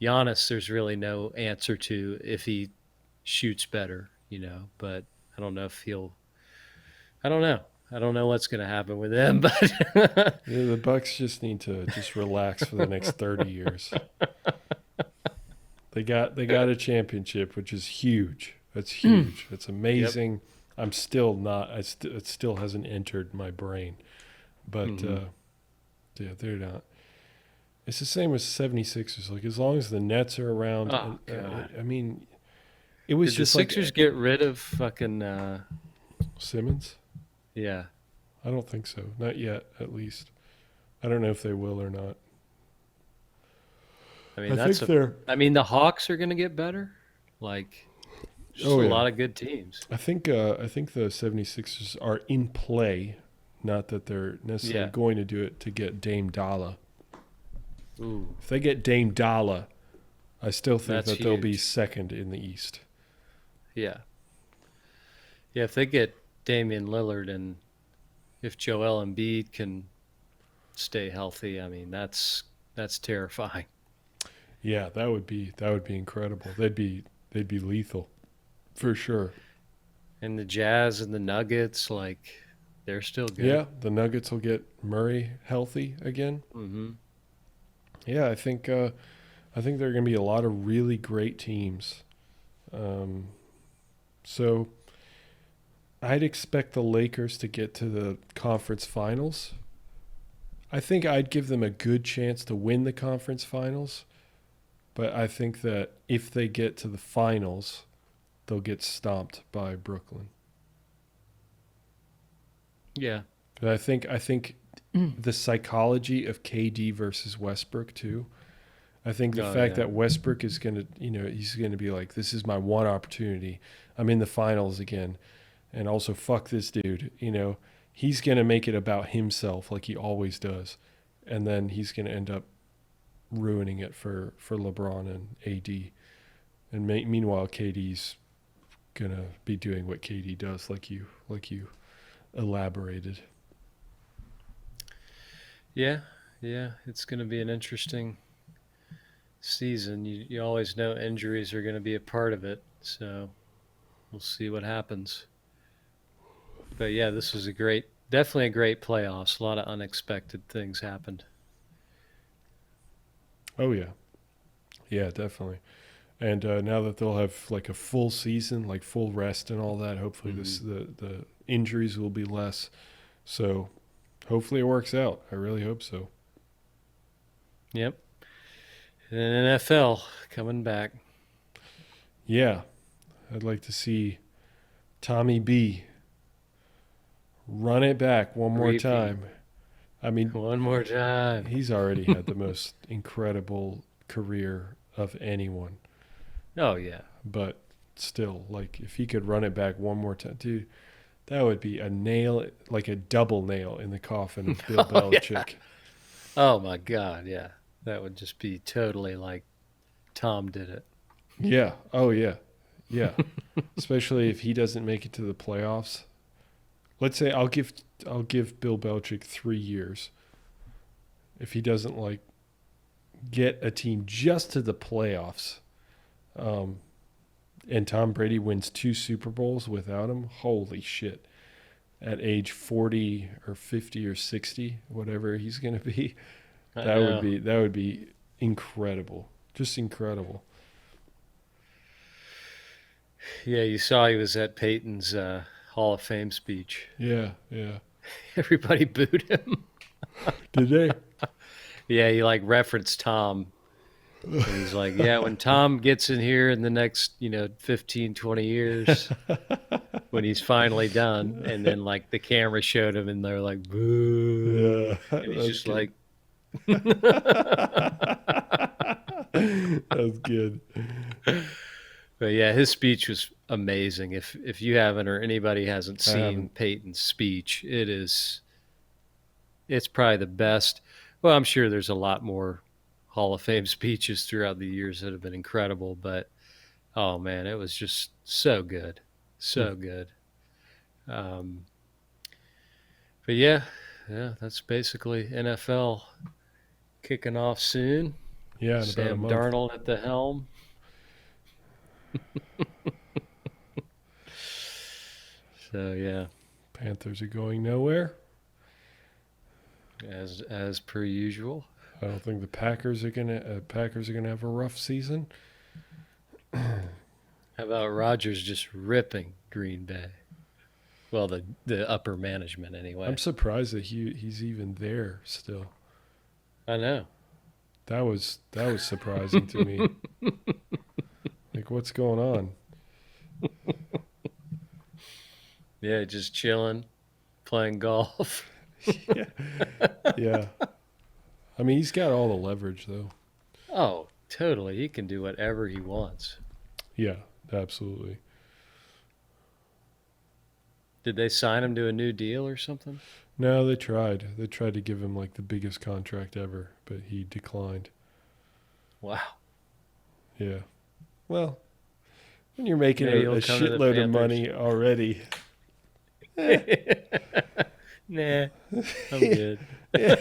[SPEAKER 2] Giannis, there's really no answer to if he shoots better, but I don't know if I don't know what's going to happen with him, but
[SPEAKER 1] the Bucks just need to just relax for the next 30 years. They got a championship, which is huge. That's huge. It's amazing. Yep. I'm still not. It still hasn't entered my brain, but they're not. It's the same with 76ers. Like, as long as the Nets are around, it was
[SPEAKER 2] Did
[SPEAKER 1] just
[SPEAKER 2] the Sixers get rid of fucking
[SPEAKER 1] Simmons?
[SPEAKER 2] Yeah.
[SPEAKER 1] I don't think so. Not yet, at least. I don't know if they will or not.
[SPEAKER 2] The Hawks are going to get better. Like, a lot of good teams.
[SPEAKER 1] I think the 76ers are in play, not that they're necessarily going to do it to get Dame Dalla.
[SPEAKER 2] Ooh.
[SPEAKER 1] If they get Dame Dalla, I still think that they'll be
[SPEAKER 2] huge.
[SPEAKER 1] second in the East.
[SPEAKER 2] Yeah. Yeah, if they get Damian Lillard and if Joel Embiid can stay healthy, that's terrifying.
[SPEAKER 1] Yeah, that would be incredible. They'd be lethal, for sure.
[SPEAKER 2] And the Jazz and the Nuggets, they're still good.
[SPEAKER 1] Yeah, the Nuggets will get Murray healthy again.
[SPEAKER 2] Mm-hmm.
[SPEAKER 1] Yeah, I think there are going to be a lot of really great teams. So I'd expect the Lakers to get to the conference finals. I think I'd give them a good chance to win the conference finals. But I think that if they get to the finals, they'll get stomped by Brooklyn.
[SPEAKER 2] Yeah.
[SPEAKER 1] But I think the psychology of KD versus Westbrook too. I think the fact that Westbrook is going to, he's going to be like, this is my one opportunity. I'm in the finals again. And also, fuck this dude. He's going to make it about himself like he always does. And then he's going to end up ruining it for LeBron and AD. And meanwhile, KD's going to be doing what KD does, like you elaborated.
[SPEAKER 2] Yeah. It's going to be an interesting season. You always know injuries are going to be a part of it. So we'll see what happens. But yeah, this was definitely a great playoffs. A lot of unexpected things happened.
[SPEAKER 1] Oh yeah, definitely. And now that they'll have like a full season, like full rest and all that, hopefully the injuries will be less. So hopefully it works out. I really hope so.
[SPEAKER 2] Yep. And NFL coming back.
[SPEAKER 1] Yeah, I'd like to see Tommy B run it back one more
[SPEAKER 2] Repeat.
[SPEAKER 1] time. I mean,
[SPEAKER 2] One more time.
[SPEAKER 1] he's already had the most incredible career of anyone.
[SPEAKER 2] Oh, yeah.
[SPEAKER 1] But still, like, if he could run it back one more time, dude, that would be a nail, like a double nail in the coffin of Bill Belichick.
[SPEAKER 2] Yeah. Oh, my God. Yeah. That would just be totally like Tom did it.
[SPEAKER 1] Yeah. Oh, yeah. Yeah. Especially if he doesn't make it to the playoffs. Let's say I'll give Bill Belichick 3 years. If he doesn't like get a team just to the playoffs, and Tom Brady wins 2 Super Bowls without him, holy shit. At age 40 or 50 or 60, whatever he's going to be, that would be incredible. Just incredible.
[SPEAKER 2] Yeah, you saw he was at Peyton's Hall of Fame speech.
[SPEAKER 1] Yeah, yeah.
[SPEAKER 2] Everybody booed him.
[SPEAKER 1] Did they?
[SPEAKER 2] Yeah, he like referenced Tom. And he's like, yeah, when Tom gets in here in the next, 15, 20 years, when he's finally done, and then like the camera showed him and they're like, boo.
[SPEAKER 1] Yeah.
[SPEAKER 2] And he's just like,
[SPEAKER 1] That's good.
[SPEAKER 2] But yeah, his speech was amazing. If you haven't or anybody hasn't seen Peyton's speech, it's probably the best. Well, I'm sure there's a lot more Hall of Fame speeches throughout the years that have been incredible, but oh man, it was just so good. So good. But yeah, that's basically NFL kicking off soon.
[SPEAKER 1] Yeah, in
[SPEAKER 2] Sam
[SPEAKER 1] about a month.
[SPEAKER 2] Darnold at the helm. So yeah,
[SPEAKER 1] Panthers are going nowhere.
[SPEAKER 2] as per usual.
[SPEAKER 1] I don't think the Packers are gonna have a rough season.
[SPEAKER 2] How about Rodgers just ripping Green Bay? Well, the upper management anyway.
[SPEAKER 1] I'm surprised that he's even there still.
[SPEAKER 2] I know.
[SPEAKER 1] That was surprising to me. Like, what's going on?
[SPEAKER 2] Yeah, just chilling, playing golf.
[SPEAKER 1] Yeah. Yeah. I mean, he's got all the leverage, though.
[SPEAKER 2] Oh, totally. He can do whatever he wants.
[SPEAKER 1] Yeah, absolutely.
[SPEAKER 2] Did they sign him to a new deal or something?
[SPEAKER 1] No, they tried. They tried to give him like the biggest contract ever, but he declined.
[SPEAKER 2] Wow.
[SPEAKER 1] Yeah. Well, when you're making
[SPEAKER 2] Maybe
[SPEAKER 1] a
[SPEAKER 2] he'll come to the
[SPEAKER 1] shitload of
[SPEAKER 2] Panthers.
[SPEAKER 1] money already.
[SPEAKER 2] Nah, I'm good.
[SPEAKER 1] Yeah.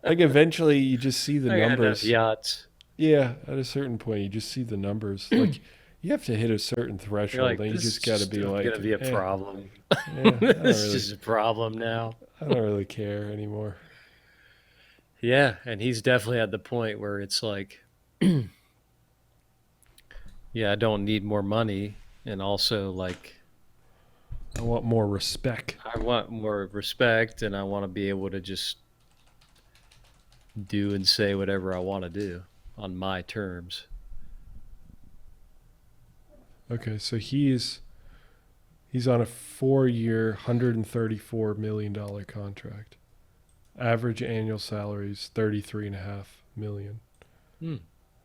[SPEAKER 1] Like, eventually you just see the
[SPEAKER 2] I got enough
[SPEAKER 1] numbers.
[SPEAKER 2] yachts.
[SPEAKER 1] Yeah, at a certain point you just see the numbers. Like, you have to hit a certain
[SPEAKER 2] You're
[SPEAKER 1] threshold,
[SPEAKER 2] like,
[SPEAKER 1] and you
[SPEAKER 2] this
[SPEAKER 1] just
[SPEAKER 2] is
[SPEAKER 1] got to be like,
[SPEAKER 2] going to be a problem.
[SPEAKER 1] Yeah,
[SPEAKER 2] This is just a problem now.
[SPEAKER 1] I don't really care anymore.
[SPEAKER 2] Yeah, and he's definitely at the point where it's like, yeah, I don't need more money, and also like
[SPEAKER 1] I want more respect.
[SPEAKER 2] I want more respect, and I want to be able to just do and say whatever I want to do on my terms.
[SPEAKER 1] Okay, so he's on a 4-year, $134 million contract. Average annual salary is $33.5 million.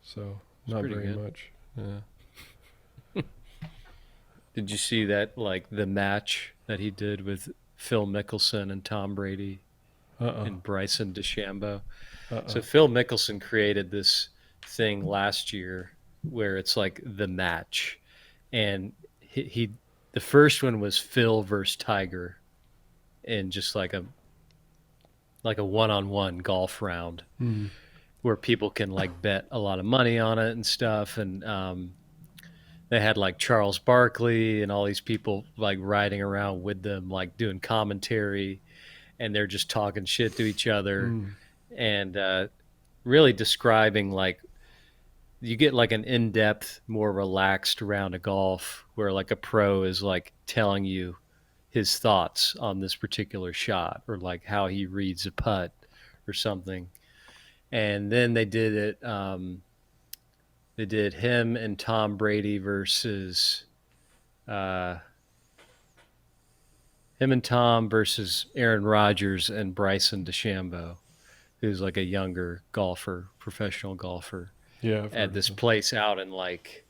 [SPEAKER 1] So not very
[SPEAKER 2] good.
[SPEAKER 1] much. Yeah.
[SPEAKER 2] Did you see that, like the match that he did with Phil Mickelson and Tom Brady and Bryson DeChambeau? So Phil Mickelson created this thing last year where it's like the match, and he the first one was Phil versus Tiger, in just like a one-on-one golf round where people can like bet a lot of money on it and stuff, and they had like Charles Barkley and all these people like riding around with them, like doing commentary, and they're just talking shit to each other and really describing, like, you get like an in-depth, more relaxed round of golf where like a pro is like telling you his thoughts on this particular shot or like how he reads a putt or something. And then they did it. They did him and Tom Brady versus uh, him and Tom versus Aaron Rodgers and Bryson DeChambeau, who's like a younger golfer, professional golfer,
[SPEAKER 1] Yeah, I've
[SPEAKER 2] at
[SPEAKER 1] heard of
[SPEAKER 2] this
[SPEAKER 1] them.
[SPEAKER 2] place out in like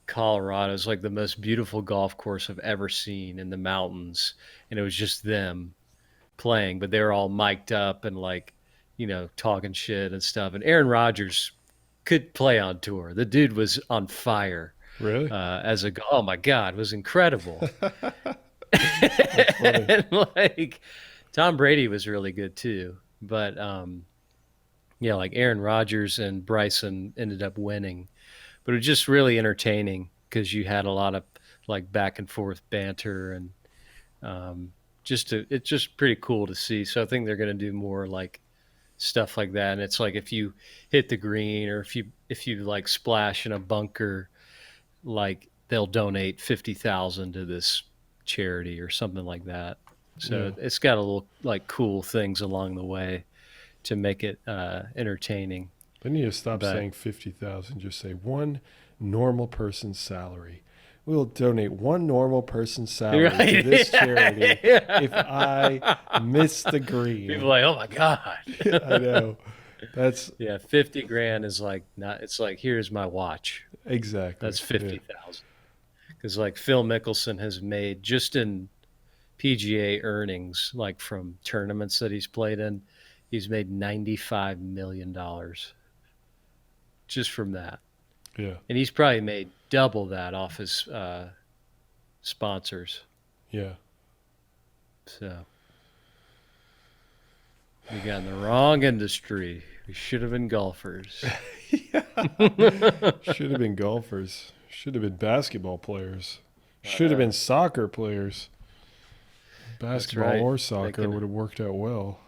[SPEAKER 2] Colorado. It's like the most beautiful golf course I've ever seen in the mountains. And it was just them playing, but they were all mic'd up and like, talking shit and stuff. And Aaron Rodgers could play on tour. The dude was on fire
[SPEAKER 1] Really?
[SPEAKER 2] oh my God, it was incredible.
[SPEAKER 1] That's funny.
[SPEAKER 2] And like Tom Brady was really good too. But yeah, like Aaron Rodgers and Bryson ended up winning. But it was just really entertaining because you had a lot of like back and forth banter and it's just pretty cool to see. So I think they're going to do more like stuff like that. And it's like if you hit the green or if you like splash in a bunker, like they'll donate 50,000 to this charity or something like that.
[SPEAKER 1] Yeah.
[SPEAKER 2] So it's got a little like cool things along the way to make it entertaining.
[SPEAKER 1] They need to stop
[SPEAKER 2] But
[SPEAKER 1] saying 50,000. Just say one normal person's salary. We'll donate one normal person's salary to
[SPEAKER 2] right,
[SPEAKER 1] this charity if
[SPEAKER 2] yeah.
[SPEAKER 1] I miss the
[SPEAKER 2] People
[SPEAKER 1] green.
[SPEAKER 2] are like, oh my God.
[SPEAKER 1] I know. That's
[SPEAKER 2] Yeah, 50 grand is like not, it's like, here's my watch.
[SPEAKER 1] exactly.
[SPEAKER 2] That's
[SPEAKER 1] Yeah.
[SPEAKER 2] 50,000. Because like Phil Mickelson has made just in PGA earnings, like from tournaments that he's played in, he's made $95 million just from that.
[SPEAKER 1] Yeah.
[SPEAKER 2] And he's probably made double that off his sponsors.
[SPEAKER 1] Yeah.
[SPEAKER 2] So we got in the wrong industry. We should have been golfers.
[SPEAKER 1] Should have been golfers. Should have been basketball players. Should have
[SPEAKER 2] Uh,
[SPEAKER 1] been soccer players.
[SPEAKER 2] that's
[SPEAKER 1] Basketball
[SPEAKER 2] right.
[SPEAKER 1] or
[SPEAKER 2] They
[SPEAKER 1] soccer
[SPEAKER 2] can,
[SPEAKER 1] would have worked out well.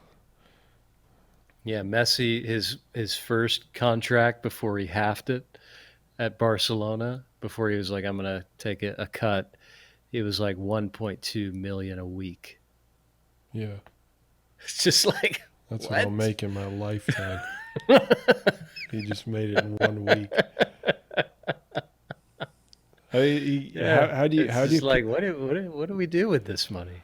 [SPEAKER 2] yeah, Messi, his first contract before he halved it at Barcelona, before he was like, I'm gonna take a cut. It was like 1.2 million a week.
[SPEAKER 1] Yeah.
[SPEAKER 2] It's just like
[SPEAKER 1] That's what I'll
[SPEAKER 2] what?
[SPEAKER 1] make in my lifetime. He just made it in 1 week.
[SPEAKER 2] Yeah, it's
[SPEAKER 1] how do you
[SPEAKER 2] just like what do we do with this money?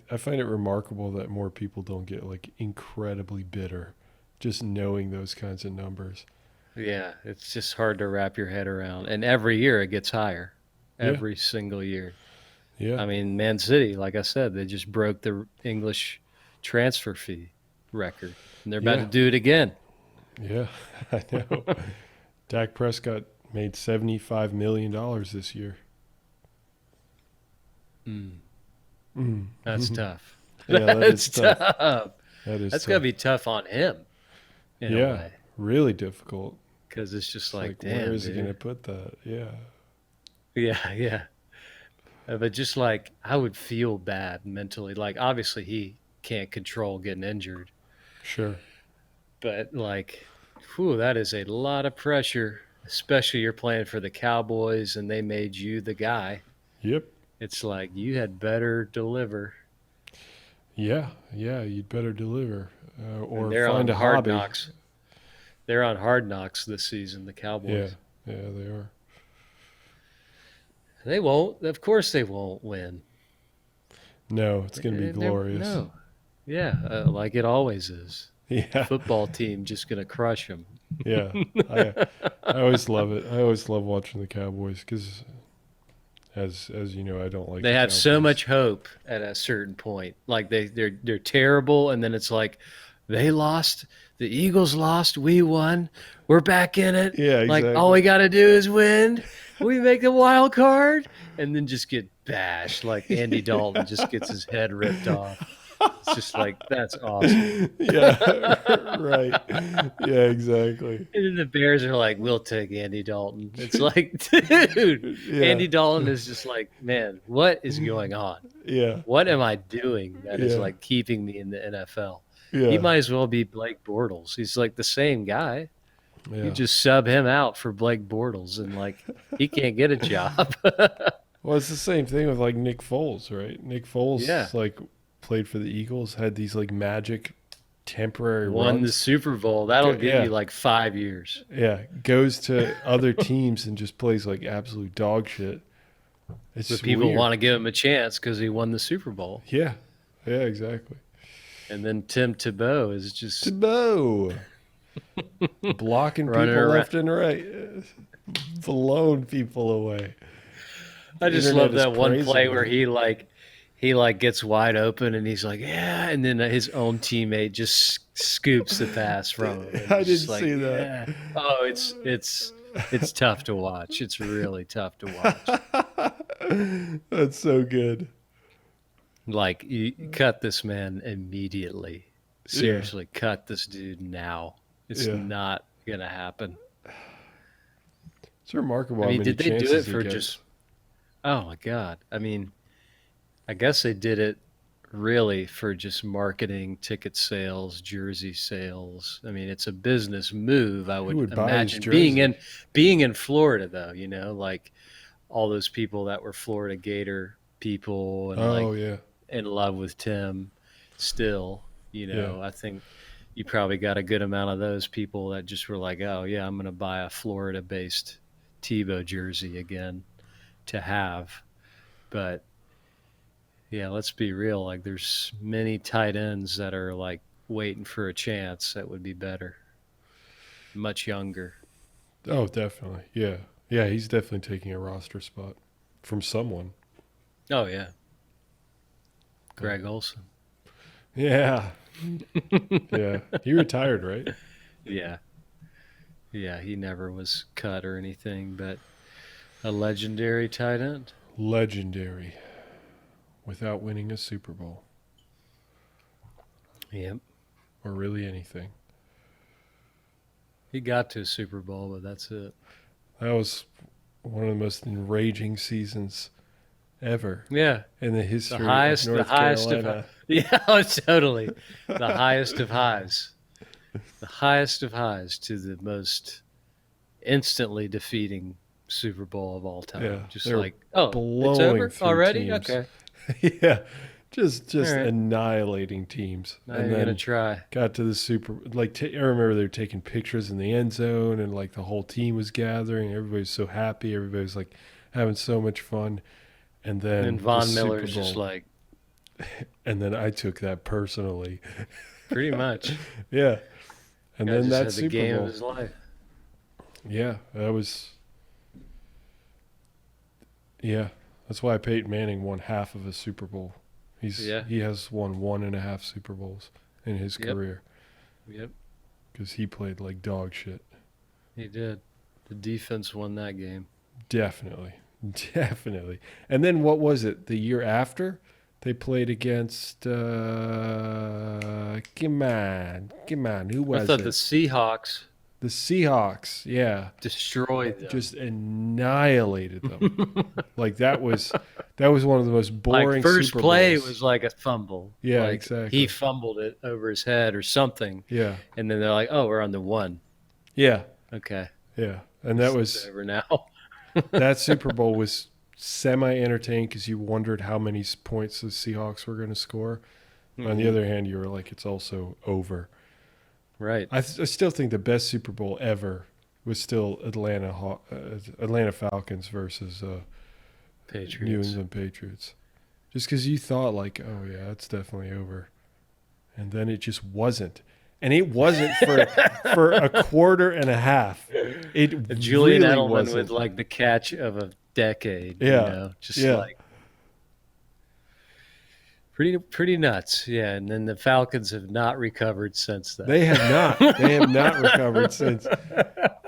[SPEAKER 1] I find it remarkable that more people don't get like incredibly bitter just knowing those kinds of numbers.
[SPEAKER 2] Yeah, it's just hard to wrap your head around. And every year it gets higher.
[SPEAKER 1] Yeah.
[SPEAKER 2] Every single year.
[SPEAKER 1] Yeah.
[SPEAKER 2] I mean, Man City, like I said, they just broke the English transfer fee record, and they're about to
[SPEAKER 1] Yeah.
[SPEAKER 2] do it again.
[SPEAKER 1] Yeah. I know. Dak Prescott made $75 million this year.
[SPEAKER 2] Mm,
[SPEAKER 1] Mm.
[SPEAKER 2] that's tough.
[SPEAKER 1] Yeah, that is
[SPEAKER 2] That's
[SPEAKER 1] tough.
[SPEAKER 2] tough.
[SPEAKER 1] That is
[SPEAKER 2] That's got to
[SPEAKER 1] tough.
[SPEAKER 2] be tough on him in a
[SPEAKER 1] Yeah.
[SPEAKER 2] way,
[SPEAKER 1] Really difficult.
[SPEAKER 2] because it's just
[SPEAKER 1] It's
[SPEAKER 2] like,
[SPEAKER 1] like, where
[SPEAKER 2] damn,
[SPEAKER 1] is he going to
[SPEAKER 2] dude.
[SPEAKER 1] put that? Yeah.
[SPEAKER 2] Yeah, yeah. But just like I would feel bad mentally. Like obviously he can't control getting injured,
[SPEAKER 1] Sure.
[SPEAKER 2] but like, whew, that is a lot of pressure. Especially you're playing for the Cowboys and they made you the guy.
[SPEAKER 1] Yep.
[SPEAKER 2] It's like you had better deliver.
[SPEAKER 1] Yeah. Yeah. You'd better deliver
[SPEAKER 2] And
[SPEAKER 1] or
[SPEAKER 2] they're
[SPEAKER 1] find
[SPEAKER 2] on
[SPEAKER 1] a
[SPEAKER 2] hard
[SPEAKER 1] hobby.
[SPEAKER 2] knocks. They're on hard knocks this season, the
[SPEAKER 1] Yeah.
[SPEAKER 2] Cowboys.
[SPEAKER 1] Yeah, they are.
[SPEAKER 2] They won't. Of course they won't win.
[SPEAKER 1] No, it's going to be glorious.
[SPEAKER 2] No. Yeah, like it always is.
[SPEAKER 1] Yeah.
[SPEAKER 2] Football team just going to crush them.
[SPEAKER 1] Yeah. I I always love it. I always love watching the Cowboys because, as you know, I don't like
[SPEAKER 2] They
[SPEAKER 1] the
[SPEAKER 2] have so
[SPEAKER 1] Cowboys.
[SPEAKER 2] much hope at a certain point. Like they're terrible, and then it's like they lost, the Eagles lost, we won, we're back in it.
[SPEAKER 1] Yeah,
[SPEAKER 2] Like all
[SPEAKER 1] exactly.
[SPEAKER 2] we got to do is win. We make the wild card, and then just get bashed. Like Andy Dalton just gets his head ripped off. It's just like that's awesome.
[SPEAKER 1] Yeah, right. Yeah, exactly.
[SPEAKER 2] And then the Bears are like, we'll take Andy Dalton. It's like, dude,
[SPEAKER 1] Yeah,
[SPEAKER 2] Andy Dalton is just like, man, what is going on?
[SPEAKER 1] yeah,
[SPEAKER 2] What am I doing that is
[SPEAKER 1] yeah,
[SPEAKER 2] like keeping me in the NFL? He
[SPEAKER 1] yeah,
[SPEAKER 2] might as well be Blake Bortles. He's like the same guy. You
[SPEAKER 1] yeah.
[SPEAKER 2] just sub him out for Blake Bortles, and like he can't get a job.
[SPEAKER 1] Well, it's the same thing with like Nick Foles, right? Nick
[SPEAKER 2] Yeah.
[SPEAKER 1] Foles like played for the Eagles, had these like magic temporary
[SPEAKER 2] Won the
[SPEAKER 1] runs.
[SPEAKER 2] Super Bowl. That'll give you like 5 years.
[SPEAKER 1] Yeah, goes to other teams and just plays like absolute dog shit. It's
[SPEAKER 2] But people
[SPEAKER 1] weird.
[SPEAKER 2] want to give him a chance because he won the Super Bowl.
[SPEAKER 1] Yeah, exactly.
[SPEAKER 2] And then Tim Tebow is just
[SPEAKER 1] Tebow. Blocking people left and right. Blowing people away.
[SPEAKER 2] I just love that one play where he gets wide open and he's like, yeah, and then his own teammate just scoops the pass from him.
[SPEAKER 1] I didn't see that.
[SPEAKER 2] Yeah. Oh, it's tough to watch. It's really tough to watch.
[SPEAKER 1] That's so good.
[SPEAKER 2] Like, you cut this man immediately. Seriously, cut this dude now. It's not gonna happen.
[SPEAKER 1] It's remarkable.
[SPEAKER 2] I mean, did they do it for just? Oh my God! I mean, I guess they did it really for just marketing, ticket sales, jersey sales. I mean, it's a business move. I would imagine being in Florida, though. You know, like all those people that were Florida Gator people, and in love with Tim. Still, you know, I think you probably got a good amount of those people that just were like, oh yeah, I'm going to buy a Florida-based Tebow jersey again to have. But yeah, let's be real. Like, there's many tight ends that are like waiting for a chance that would be better, much younger.
[SPEAKER 1] Oh, definitely. Yeah, he's definitely taking a roster spot from someone.
[SPEAKER 2] Oh yeah, Greg Olsen.
[SPEAKER 1] Yeah. Yeah, he retired, right?
[SPEAKER 2] Yeah, he never was cut or anything, but a legendary tight end.
[SPEAKER 1] Legendary, without winning a Super Bowl.
[SPEAKER 2] Yep.
[SPEAKER 1] Or really anything.
[SPEAKER 2] He got to a Super Bowl, but that's it.
[SPEAKER 1] That was one of the most enraging seasons ever.
[SPEAKER 2] Yeah.
[SPEAKER 1] In the history of North Carolina.
[SPEAKER 2] Yeah, totally. The highest of highs. The highest of highs to the most instantly defeating Super Bowl of all time.
[SPEAKER 1] Yeah,
[SPEAKER 2] just like, oh, it's over already?
[SPEAKER 1] Teams.
[SPEAKER 2] Okay.
[SPEAKER 1] Yeah. Just right. Annihilating teams.
[SPEAKER 2] Not even going to try.
[SPEAKER 1] Got to the Super, like, I remember they were taking pictures in the end zone and, like, the whole team was gathering. Everybody was so happy. Everybody was, like, having so much fun. And then
[SPEAKER 2] Von Miller's just like.
[SPEAKER 1] And then I took that personally.
[SPEAKER 2] Pretty much.
[SPEAKER 1] Yeah. And then that Super
[SPEAKER 2] the game
[SPEAKER 1] Bowl.
[SPEAKER 2] Of his life.
[SPEAKER 1] Yeah, that was. Yeah, that's why Peyton Manning won half of a Super Bowl. He has won 1.5 Super Bowls in his career.
[SPEAKER 2] Yep.
[SPEAKER 1] Because he played like dog shit.
[SPEAKER 2] He did. The defense won that game.
[SPEAKER 1] Definitely. And then what was it? The year after, they played against. Come on. Who was it?
[SPEAKER 2] I thought the Seahawks.
[SPEAKER 1] The Seahawks, yeah,
[SPEAKER 2] destroyed them.
[SPEAKER 1] Just annihilated them. Like that was one of the most boring.
[SPEAKER 2] Like first
[SPEAKER 1] Super
[SPEAKER 2] play
[SPEAKER 1] Bowls.
[SPEAKER 2] was like a fumble.
[SPEAKER 1] Yeah,
[SPEAKER 2] like
[SPEAKER 1] exactly.
[SPEAKER 2] He fumbled it over his head or something.
[SPEAKER 1] Yeah,
[SPEAKER 2] and then they're like, "Oh, we're on the 1."
[SPEAKER 1] Yeah.
[SPEAKER 2] Okay.
[SPEAKER 1] Yeah, and that was
[SPEAKER 2] over now.
[SPEAKER 1] That Super Bowl was semi-entertaining because you wondered how many points the Seahawks were going to score. Mm-hmm. On the other hand, you were like, it's also over.
[SPEAKER 2] Right.
[SPEAKER 1] I still think the best Super Bowl ever was still Atlanta Falcons versus
[SPEAKER 2] Patriots.
[SPEAKER 1] New England Patriots. Just because you thought like, oh yeah, it's definitely over, and then it just wasn't, and it wasn't for a quarter and a half. It
[SPEAKER 2] Julian
[SPEAKER 1] really
[SPEAKER 2] Edelman
[SPEAKER 1] wasn't.
[SPEAKER 2] with like the catch of a decade.
[SPEAKER 1] Yeah,
[SPEAKER 2] you know? Just like. Pretty nuts, yeah. And then the Falcons have not recovered since then.
[SPEAKER 1] They have not. They have not recovered since.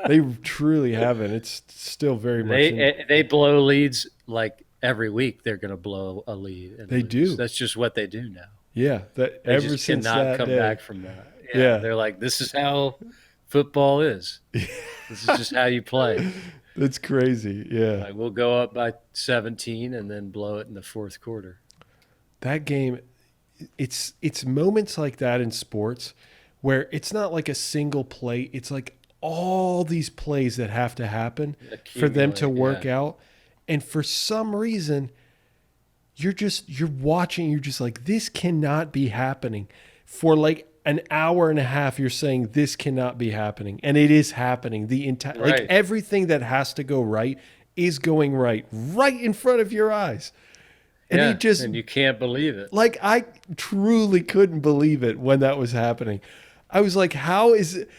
[SPEAKER 1] They truly haven't. It's still very much.
[SPEAKER 2] They blow leads like every week. They're going to blow a lead.
[SPEAKER 1] They do.
[SPEAKER 2] That's just what they do now.
[SPEAKER 1] Yeah, that
[SPEAKER 2] they
[SPEAKER 1] ever
[SPEAKER 2] just
[SPEAKER 1] since
[SPEAKER 2] cannot
[SPEAKER 1] that
[SPEAKER 2] come
[SPEAKER 1] day.
[SPEAKER 2] back from that. Yeah, they're like, this is how football is. This is just how you play.
[SPEAKER 1] That's crazy. Yeah,
[SPEAKER 2] like we'll go up by 17 and then blow it in the fourth quarter.
[SPEAKER 1] That game, it's moments like that in sports where it's not like a single play. It's like all these plays that have to happen for them to work out. And for some reason, you're watching, you're just like, this cannot be happening for like an hour and a half you're saying this cannot be happening, and it is happening. The entire like
[SPEAKER 2] Right.
[SPEAKER 1] everything that has to go right is going right in front of your eyes. And he
[SPEAKER 2] Yeah,
[SPEAKER 1] just
[SPEAKER 2] and you can't believe it.
[SPEAKER 1] like I truly couldn't believe it when that was happening. I was like, how is it?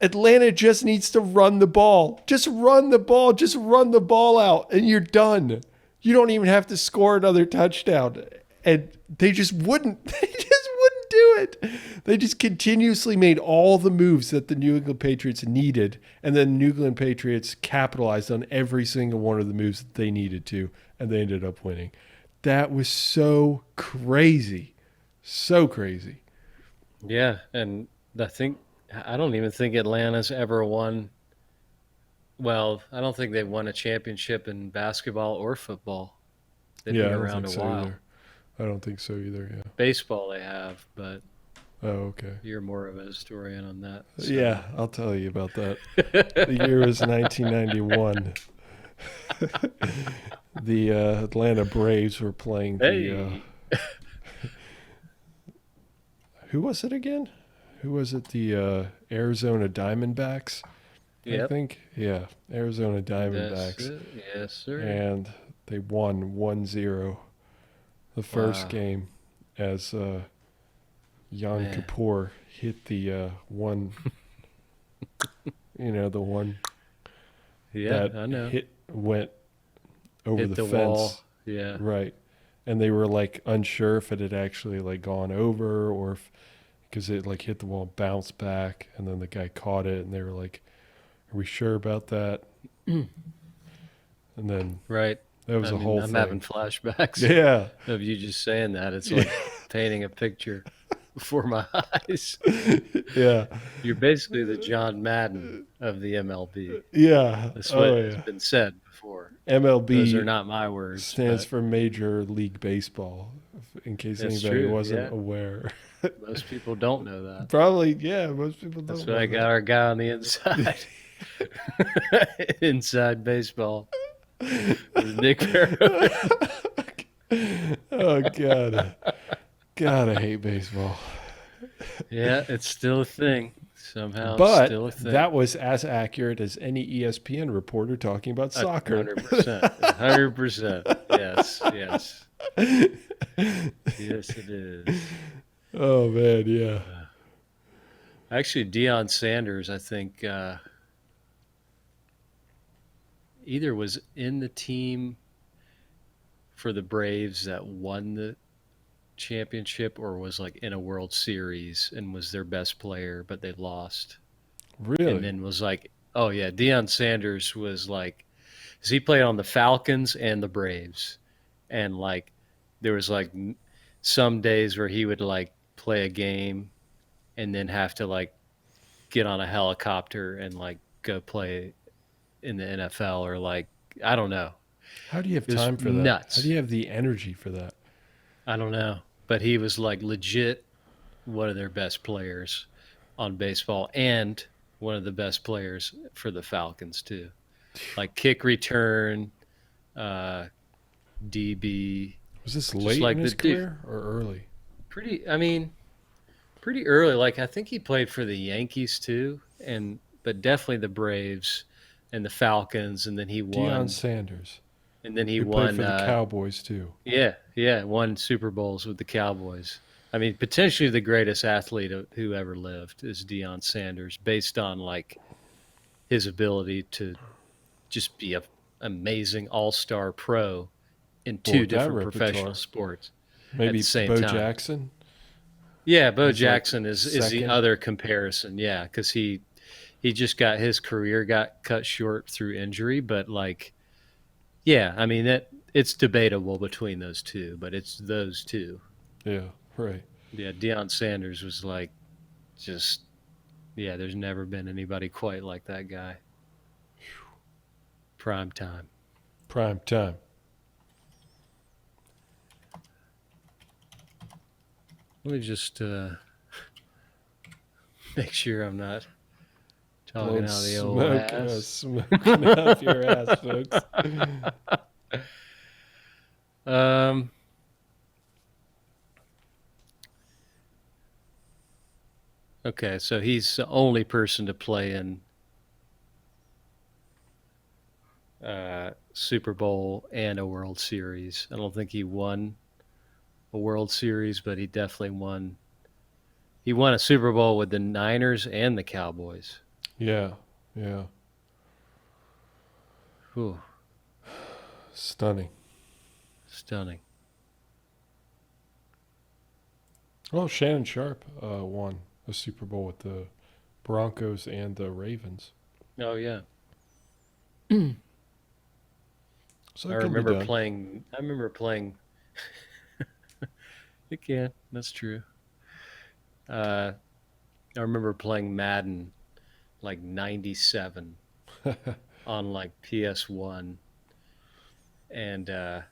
[SPEAKER 1] Atlanta just needs to run the ball. Just run the ball. Just run the ball out and you're done. You don't even have to score another touchdown. And they just wouldn't. They just wouldn't do it. They just continuously made all the moves that the New England Patriots needed. And then New England Patriots capitalized on every single one of the moves that they needed to. And they ended up winning. That was so crazy. So crazy.
[SPEAKER 2] Yeah, and I don't even think Atlanta's ever won. Well, I don't think they've won a championship in basketball or football. They've
[SPEAKER 1] Yeah,
[SPEAKER 2] been
[SPEAKER 1] I don't
[SPEAKER 2] around
[SPEAKER 1] think
[SPEAKER 2] a
[SPEAKER 1] so
[SPEAKER 2] while.
[SPEAKER 1] either. I don't think so either, yeah.
[SPEAKER 2] Baseball they have, but
[SPEAKER 1] Oh, okay.
[SPEAKER 2] you're more of a historian on that. So.
[SPEAKER 1] Yeah, I'll tell you about that. The year was 1991. The Atlanta Braves were playing the...
[SPEAKER 2] Hey,
[SPEAKER 1] who was it again? Who was it? The Arizona Diamondbacks, I
[SPEAKER 2] yep,
[SPEAKER 1] think? Yeah, Arizona
[SPEAKER 2] that's
[SPEAKER 1] Diamondbacks.
[SPEAKER 2] it. Yes, sir.
[SPEAKER 1] And they won 1-0 the first
[SPEAKER 2] Wow,
[SPEAKER 1] game as Jan
[SPEAKER 2] man.
[SPEAKER 1] Kapoor hit the one, the one
[SPEAKER 2] Yeah,
[SPEAKER 1] that
[SPEAKER 2] I know.
[SPEAKER 1] went over
[SPEAKER 2] Hit
[SPEAKER 1] the
[SPEAKER 2] the
[SPEAKER 1] fence.
[SPEAKER 2] wall. Yeah,
[SPEAKER 1] Right. And they were like unsure if it had actually like gone over or if because it like hit the wall and bounced back and then the guy caught it and they were like, are we sure about that? And then
[SPEAKER 2] right.
[SPEAKER 1] that was
[SPEAKER 2] I
[SPEAKER 1] a
[SPEAKER 2] mean,
[SPEAKER 1] whole
[SPEAKER 2] I'm having
[SPEAKER 1] thing.
[SPEAKER 2] flashbacks
[SPEAKER 1] Yeah.
[SPEAKER 2] of you just saying that. It's
[SPEAKER 1] Yeah.
[SPEAKER 2] like painting a picture before my eyes.
[SPEAKER 1] Yeah.
[SPEAKER 2] You're basically the John Madden of the MLB.
[SPEAKER 1] Yeah.
[SPEAKER 2] That's what
[SPEAKER 1] Oh
[SPEAKER 2] has
[SPEAKER 1] yeah.
[SPEAKER 2] been said before. Those are
[SPEAKER 1] MLB
[SPEAKER 2] not my words,
[SPEAKER 1] stands
[SPEAKER 2] but
[SPEAKER 1] for Major League Baseball, in case
[SPEAKER 2] that's
[SPEAKER 1] anybody
[SPEAKER 2] true.
[SPEAKER 1] wasn't
[SPEAKER 2] Yeah,
[SPEAKER 1] aware.
[SPEAKER 2] most people don't know that.
[SPEAKER 1] Probably, yeah, most people
[SPEAKER 2] That's
[SPEAKER 1] don't
[SPEAKER 2] why I got
[SPEAKER 1] know
[SPEAKER 2] our guy on the inside. Inside baseball. Nick Farrow.
[SPEAKER 1] that. Oh God. God, I hate baseball.
[SPEAKER 2] Yeah, it's still a thing. Somehow it's
[SPEAKER 1] But
[SPEAKER 2] still a thing.
[SPEAKER 1] that was as accurate as any ESPN reporter talking about soccer.
[SPEAKER 2] 100%. 100%. Yes, yes. Yes, it is.
[SPEAKER 1] Oh man, yeah.
[SPEAKER 2] Actually, Deion Sanders, I think, either was in the team for the Braves that won the championship or was like in a World Series and was their best player, but they lost. And
[SPEAKER 1] Really?
[SPEAKER 2] then was like, oh yeah, Deion Sanders was like, 'cause he played on the Falcons and the Braves. And like, there was like some days where he would like play a game and then have to like get on a helicopter and like go play in the NFL or like, I don't know.
[SPEAKER 1] How do you have
[SPEAKER 2] It was
[SPEAKER 1] time for that? How do
[SPEAKER 2] nuts.
[SPEAKER 1] you have the energy for that?
[SPEAKER 2] I don't know. But he was like legit one of their best players on baseball and one of the best players for the Falcons too. Like kick return, uh, DB,
[SPEAKER 1] Was this
[SPEAKER 2] just
[SPEAKER 1] late in
[SPEAKER 2] like the
[SPEAKER 1] his
[SPEAKER 2] dude.
[SPEAKER 1] career or early?
[SPEAKER 2] I mean, pretty early. Like I think he played for the Yankees too, but definitely the Braves and the Falcons, and then he
[SPEAKER 1] Deion
[SPEAKER 2] won.
[SPEAKER 1] Sanders,
[SPEAKER 2] And then he
[SPEAKER 1] who played
[SPEAKER 2] won.
[SPEAKER 1] for the Cowboys too.
[SPEAKER 2] Yeah, won Super Bowls with the Cowboys. I mean, potentially the greatest athlete who ever lived is Deion Sanders, based on like his ability to just be a amazing all-star pro in
[SPEAKER 1] Well,
[SPEAKER 2] two
[SPEAKER 1] with that
[SPEAKER 2] different professional
[SPEAKER 1] repertoire,
[SPEAKER 2] sports at
[SPEAKER 1] maybe
[SPEAKER 2] the same
[SPEAKER 1] Bo
[SPEAKER 2] time.
[SPEAKER 1] Jackson
[SPEAKER 2] Yeah, Bo
[SPEAKER 1] is like
[SPEAKER 2] Jackson is the
[SPEAKER 1] second.
[SPEAKER 2] other comparison. Yeah, because he just got his career got cut short through injury, but like, yeah, I mean it's debatable between those two, but it's those two.
[SPEAKER 1] Yeah, right.
[SPEAKER 2] Yeah, Deion Sanders was like just yeah. There's never been anybody quite like that guy. Prime time.
[SPEAKER 1] Prime time.
[SPEAKER 2] Let me just make sure I'm not talking
[SPEAKER 1] Blowing
[SPEAKER 2] out of the old ass.
[SPEAKER 1] smoking up your ass, folks.
[SPEAKER 2] Um, Okay, so he's the only person to play in Super Bowl and a World Series. I don't think he won a World Series, but he definitely won. He won a Super Bowl with the Niners and the Cowboys.
[SPEAKER 1] Yeah, yeah.
[SPEAKER 2] Whew,
[SPEAKER 1] Stunning.
[SPEAKER 2] stunning.
[SPEAKER 1] Well, Shannon Sharp won a Super Bowl with the Broncos and the Ravens.
[SPEAKER 2] Oh yeah.
[SPEAKER 1] So
[SPEAKER 2] I
[SPEAKER 1] it can be
[SPEAKER 2] remember
[SPEAKER 1] done.
[SPEAKER 2] playing. I remember playing. It can. That's true. Uh, I remember playing Madden like '97 on like PS1, and I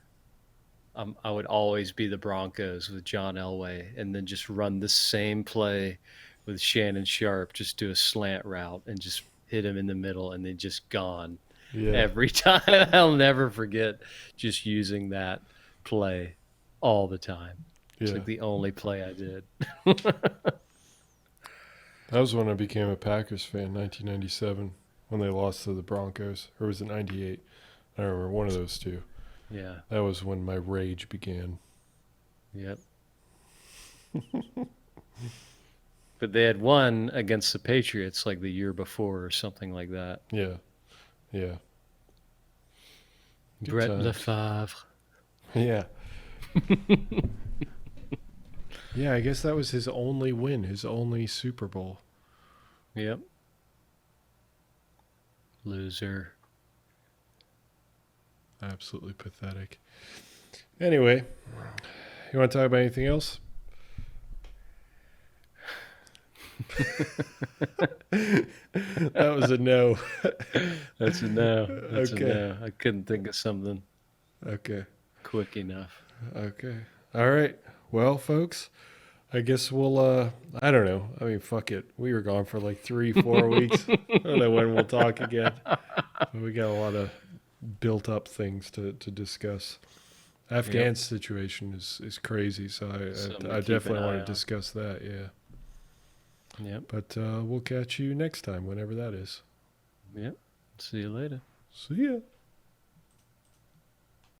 [SPEAKER 2] would always be the Broncos with John Elway, and then just run the same play with Shannon Sharp, just do a slant route and just hit him in the middle, and then just gone
[SPEAKER 1] Yeah,
[SPEAKER 2] every time. I'll never forget just using that play all the time. It's
[SPEAKER 1] yeah.
[SPEAKER 2] like the only play I did.
[SPEAKER 1] That was when I became a Packers fan, 1997, when they lost to the Broncos. Or was it 98? I don't remember, one of those two.
[SPEAKER 2] Yeah.
[SPEAKER 1] That was when my rage began.
[SPEAKER 2] Yep. But they had won against the Patriots like the year before or something like that.
[SPEAKER 1] Yeah, yeah. Good
[SPEAKER 2] Brett
[SPEAKER 1] times.
[SPEAKER 2] Lefevre.
[SPEAKER 1] Yeah. Yeah, I guess that was his only win, his only Super Bowl.
[SPEAKER 2] Yep. Loser.
[SPEAKER 1] Absolutely pathetic. Anyway, you want to talk about anything else? That was a no.
[SPEAKER 2] That's a no. That's
[SPEAKER 1] Okay.
[SPEAKER 2] a no. I couldn't think of something
[SPEAKER 1] Okay.
[SPEAKER 2] quick enough.
[SPEAKER 1] Okay. All right. Well, folks, I guess we'll, I don't know. I mean, fuck it. We were gone for like 3-4 weeks. I don't know when we'll talk again. But we got a lot of built up things to discuss. Afghan situation is crazy, so
[SPEAKER 2] Something
[SPEAKER 1] I
[SPEAKER 2] to keep an
[SPEAKER 1] definitely
[SPEAKER 2] eye
[SPEAKER 1] want
[SPEAKER 2] on.
[SPEAKER 1] to discuss that, yeah.
[SPEAKER 2] Yep.
[SPEAKER 1] But we'll catch you next time, whenever that is.
[SPEAKER 2] Yep. See you later.
[SPEAKER 1] See ya.